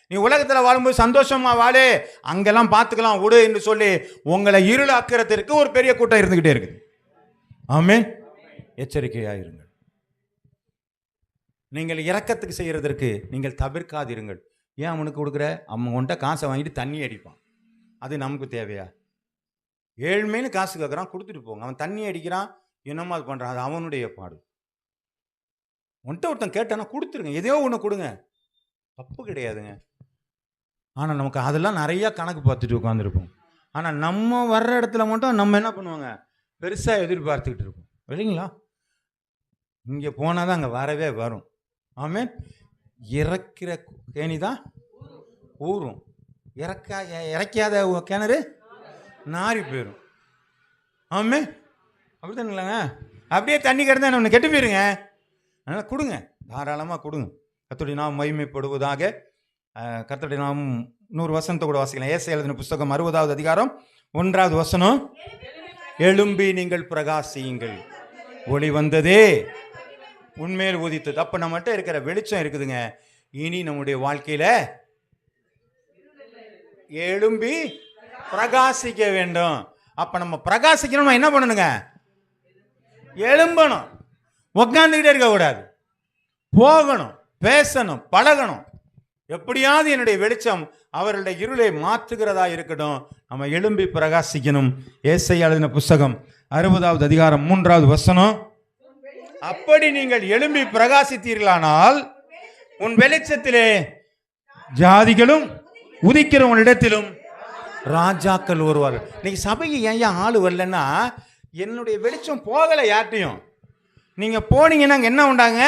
நீ உலகத்துல வாழும்போது சந்தோஷமா வாழு, அங்கெல்லாம் பார்த்துக்கலாம் விடு என்று சொல்லி உங்களை இருளாக்குறதுக்கு ஒரு பெரிய கூட்டம் இருந்துகிட்டே இருக்கு. ஆமென். எச்சரிக்கையாயிருங்கள். நீங்கள் இரக்கத்துக்கு செய்யறதற்கு நீங்கள் தவிர்க்காதிருங்கள். ஏன் அவனுக்கு கொடுக்குற? அவன் உன்கிட்ட காசை வாங்கிட்டு தண்ணி அடிப்பான். அது நமக்கு தேவையா? ஏழ்மைன்னு காசு கேட்குறான், கொடுத்துட்டு போங்க. அவன் தண்ணி அடிக்கிறான், என்னமோ அது பண்ணுறான், அது அவனுடைய பாடு. உன்கிட்ட ஒருத்தன் கேட்டானா கொடுத்துருங்க, எதையோ ஒன்று கொடுங்க, தப்பு கிடையாதுங்க. ஆனால் நமக்கு அதெல்லாம் நிறையா கணக்கு பார்த்துட்டு உட்காந்துருப்போம். ஆனால் நம்ம வர்ற இடத்துல மட்டும் நம்ம என்ன பண்ணுவாங்க? பெருசாக எதிர்பார்த்துக்கிட்டு இருப்போம் இல்லைங்களா? இங்கே போனால் தான் அங்கே வரவே வரும். ஆமென். இறக்கிற கேணி தான் ஊறும். இறக்காத கிணறு நாரி போயிடும். ஆமே அப்படித்தானுங்களாங்க? அப்படியே தண்ணி கிடந்தா ஒன்று கெட்டு போயிருங்க. அதனால் கொடுங்க, தாராளமாக கொடுங்க. கர்த்தருடைய நாமம் மகிமைப்படுவதாக. கர்த்தருடைய நாமம் 100 வசனத்தை கூட வாசிக்கலாம். ஏசாயா எழுதின புஸ்தகம் 60வது அதிகாரம் 1வது வசனம். எழும்பி நீங்கள் பிரகாசியுங்கள், ஒளி வந்ததே உண்மையில் உதித்தது. அப்போ நம்மகிட்ட இருக்கிற வெளிச்சம் இருக்குதுங்க. இனி நம்முடைய வாழ்க்கையில எழும்பி பிரகாசிக்க வேண்டும். அப்ப நம்ம பிரகாசிக்கணும், என்ன பண்ணணுங்க? எழும்பணும். உட்காந்துக்கிட்டே இருக்க கூடாது, போகணும், பேசணும், பழகணும். எப்படியாவது என்னுடைய வெளிச்சம் அவர்களுடைய இருளை மாற்றுகிறதா இருக்கட்டும். நம்ம எழும்பி பிரகாசிக்கணும். ஏசாயா எழுதின புஸ்தகம் 60வது அதிகாரம் 3வது வசனம். அப்படி நீங்கள் எழும்பி பிரகாசித்தீர்களானால் உன் வெளிச்சத்திலே ஜாதிகளும் உதிக்கிறவங்களிடத்திலும் ராஜாக்கள் வருவார்கள். இன்னைக்கு சபைக்கு ஏன் ஆளு வரலன்னா, என்னுடைய வெளிச்சம் போகலை யார்ட்டையும். நீங்க போனீங்கன்னா என்ன உண்டாங்க?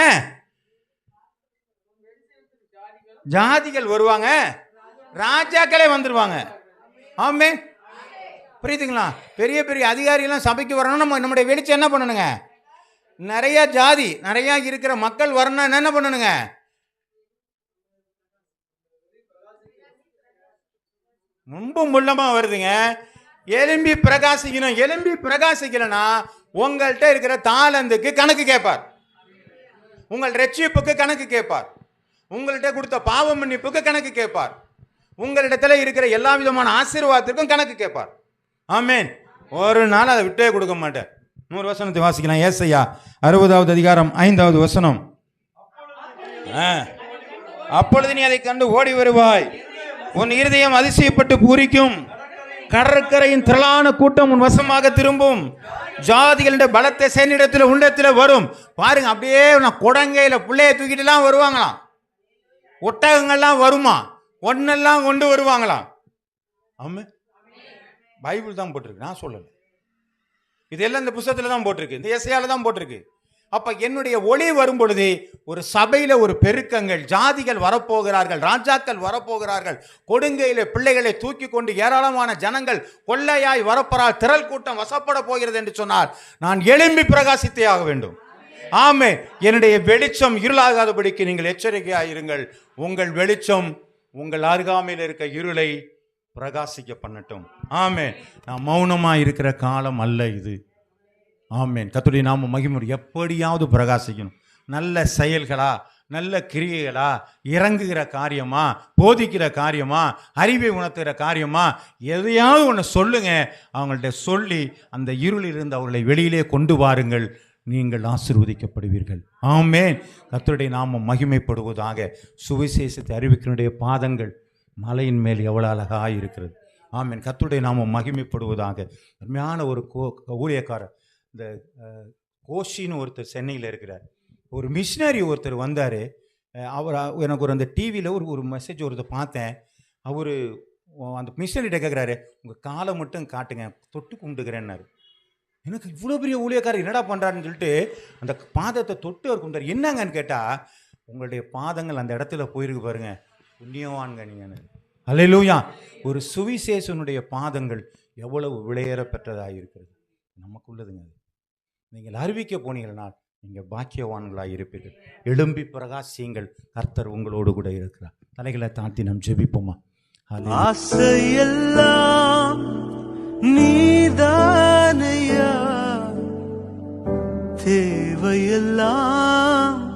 ஜாதிகள் வருவாங்க, ராஜாக்களே வந்துருவாங்க. ஆமே, புரியுதுங்களா? பெரிய பெரிய அதிகாரிகள் சபைக்கு வரணும். நம்முடைய வெளிச்சம் என்ன பண்ணணுங்க? நிறைய ஜாதி, நிறைய இருக்கிற மக்கள் வரணும். என்ன பண்ணணுங்க? ரொம்ப முள்ளமா வருதுங்க. எலும்பி பிரகாசிக்கணும். எலும்பி பிரகாசிக்கலனா உங்கள்கிட்ட இருக்கிற தாளந்துக்கு கணக்கு கேட்பார், உங்கள் ரட்சிப்புக்கு கணக்கு கேட்பார், உங்கள்கிட்ட கொடுத்த பாவ மன்னிப்புக்கு கணக்கு கேட்பார், உங்களிடத்துல இருக்கிற எல்லா விதமான ஆசீர்வாதத்திற்கும் கணக்கு கேட்பார். ஆமென். ஒரு நாள் அதை விட்டே கொடுக்க மாட்டேன். 100 வசனத்தை வாசிக்கலாம். ஏசாயா 60வது அதிகாரம் 5வது வசனம். அப்பொழுது நீ அதை கண்டு ஓடி வருவாய், உன் இருதயம் அதிசயப்பட்டு பூரிக்கும், கடற்கரையின் திரளான கூட்டம் உன் வசமாக திரும்பும், ஜாதிகளுடைய பலத்தை சேனிடத்தில் உண்டத்தில் வரும். பாருங்க, அப்படியே நான் குடங்கையில பிள்ளைய தூக்கிட்டுலாம் வருவாங்களாம், ஒட்டகங்கள்லாம் வருமா, ஒன்னெல்லாம் கொண்டு வருவாங்களாம். ஆமா, பைபிள் தான் போட்டிருக்கு, நான் சொல்லல. இதெல்லாம் இந்த புத்தகத்துல தான் போட்டிருக்கு, இந்த ஏசாயால தான் போட்டிருக்கு. அப்ப என்னுடைய ஒளி வரும் பொழுது ஒரு சபையில ஒரு பெருக்கங்கள், ஜாதிகள் வரப்போகிறார்கள், ராஜாக்கள் வரப்போகிறார்கள், கொடுங்கையில பிள்ளைகளை தூக்கி கொண்டு ஏராளமான ஜனங்கள் கொள்ளையாய் வரப்போறால், திரள் கூட்டம் வசப்பட போகிறது என்று சொன்னால் நான் எழும்பி பிரகாசித்தே ஆக வேண்டும். ஆமே, என்னுடைய வெளிச்சம் இருளாகாதபடிக்கு நீங்கள் எச்சரிக்கையாயிருங்கள். உங்கள் வெளிச்சம் உங்கள் அருகாமையில் இருக்க இருளை பிரகாசிக்க பண்ணட்டும். ஆமே, நான் மௌனமா இருக்கிற காலம் அல்ல இது. ஆமேன். கர்த்தருடைய நாமம் மகிமை. எப்படியாவது பிரகாசிக்கணும். நல்ல செயல்களா, நல்ல கிரியைகளா, இறங்குகிற காரியமா, போதிக்கிற காரியமா, அறிவை உணர்த்துகிற காரியமா, எதையாவது ஒன்று சொல்லுங்க. அவங்கள்ட்ட சொல்லி அந்த இருளில் இருந்து அவர்களை வெளியிலே கொண்டு வாருங்கள். நீங்கள் ஆசீர்வதிக்கப்படுவீர்கள். ஆமேன். கர்த்தருடைய நாமம் மகிமைப்படுவதாக. சுவிசேஷத்தை அறிவிக்கினுடைய பாதங்கள் மலையின் மேல் எவ்வளோ அழகாக இருக்கிறது. ஆமேன். கர்த்தருடைய நாமம் மகிமைப்படுவதாக. அருமையான ஒரு ஊழியக்காரர், இந்த கோஷின்னு ஒருத்தர் சென்னையில் இருக்கிறார். ஒரு மிஷினரி ஒருத்தர் வந்தார். அவர் எனக்கு ஒரு அந்த டிவியில் ஒரு மெசேஜ் ஒருத்தர் பார்த்தேன். அவர் அந்த மிஷினரிட்ட கேட்குறாரு, உங்கள் காலை மட்டும் காட்டுங்க, தொட்டு கும்பிட்டுக்கிறேன்னாரு. எனக்கு இவ்வளோ பெரிய ஊழியக்காரர் என்னடா பண்ணுறாருன்னு சொல்லிட்டு அந்த பாதத்தை தொட்டு அவர் கும்பிட்டார். என்னங்கன்னு கேட்டால், உங்களுடைய பாதங்கள் அந்த இடத்துல போயிருக்கு பாருங்க, புண்ணியவான்க நீங்கள். அல்லேலூயா. ஒரு சுவிசேஷனுடைய பாதங்கள் எவ்வளவு விலையேற பெற்றதாக இருக்கிறது. நமக்குள்ளதுங்க. நீங்கள் அறிவிக்க போனீங்கன்னா நீங்க பாக்கியவான்களாய் இருப்பீர்கள். எழும்பி பிரகாசியுங்கள், கர்த்தர் உங்களோடு கூட இருக்கிறார். தலைகளை தாழ்த்தி நாம் ஜெபிப்போமா? ஆசையெல்லாம் நீதானையா, தேவையெல்லாம்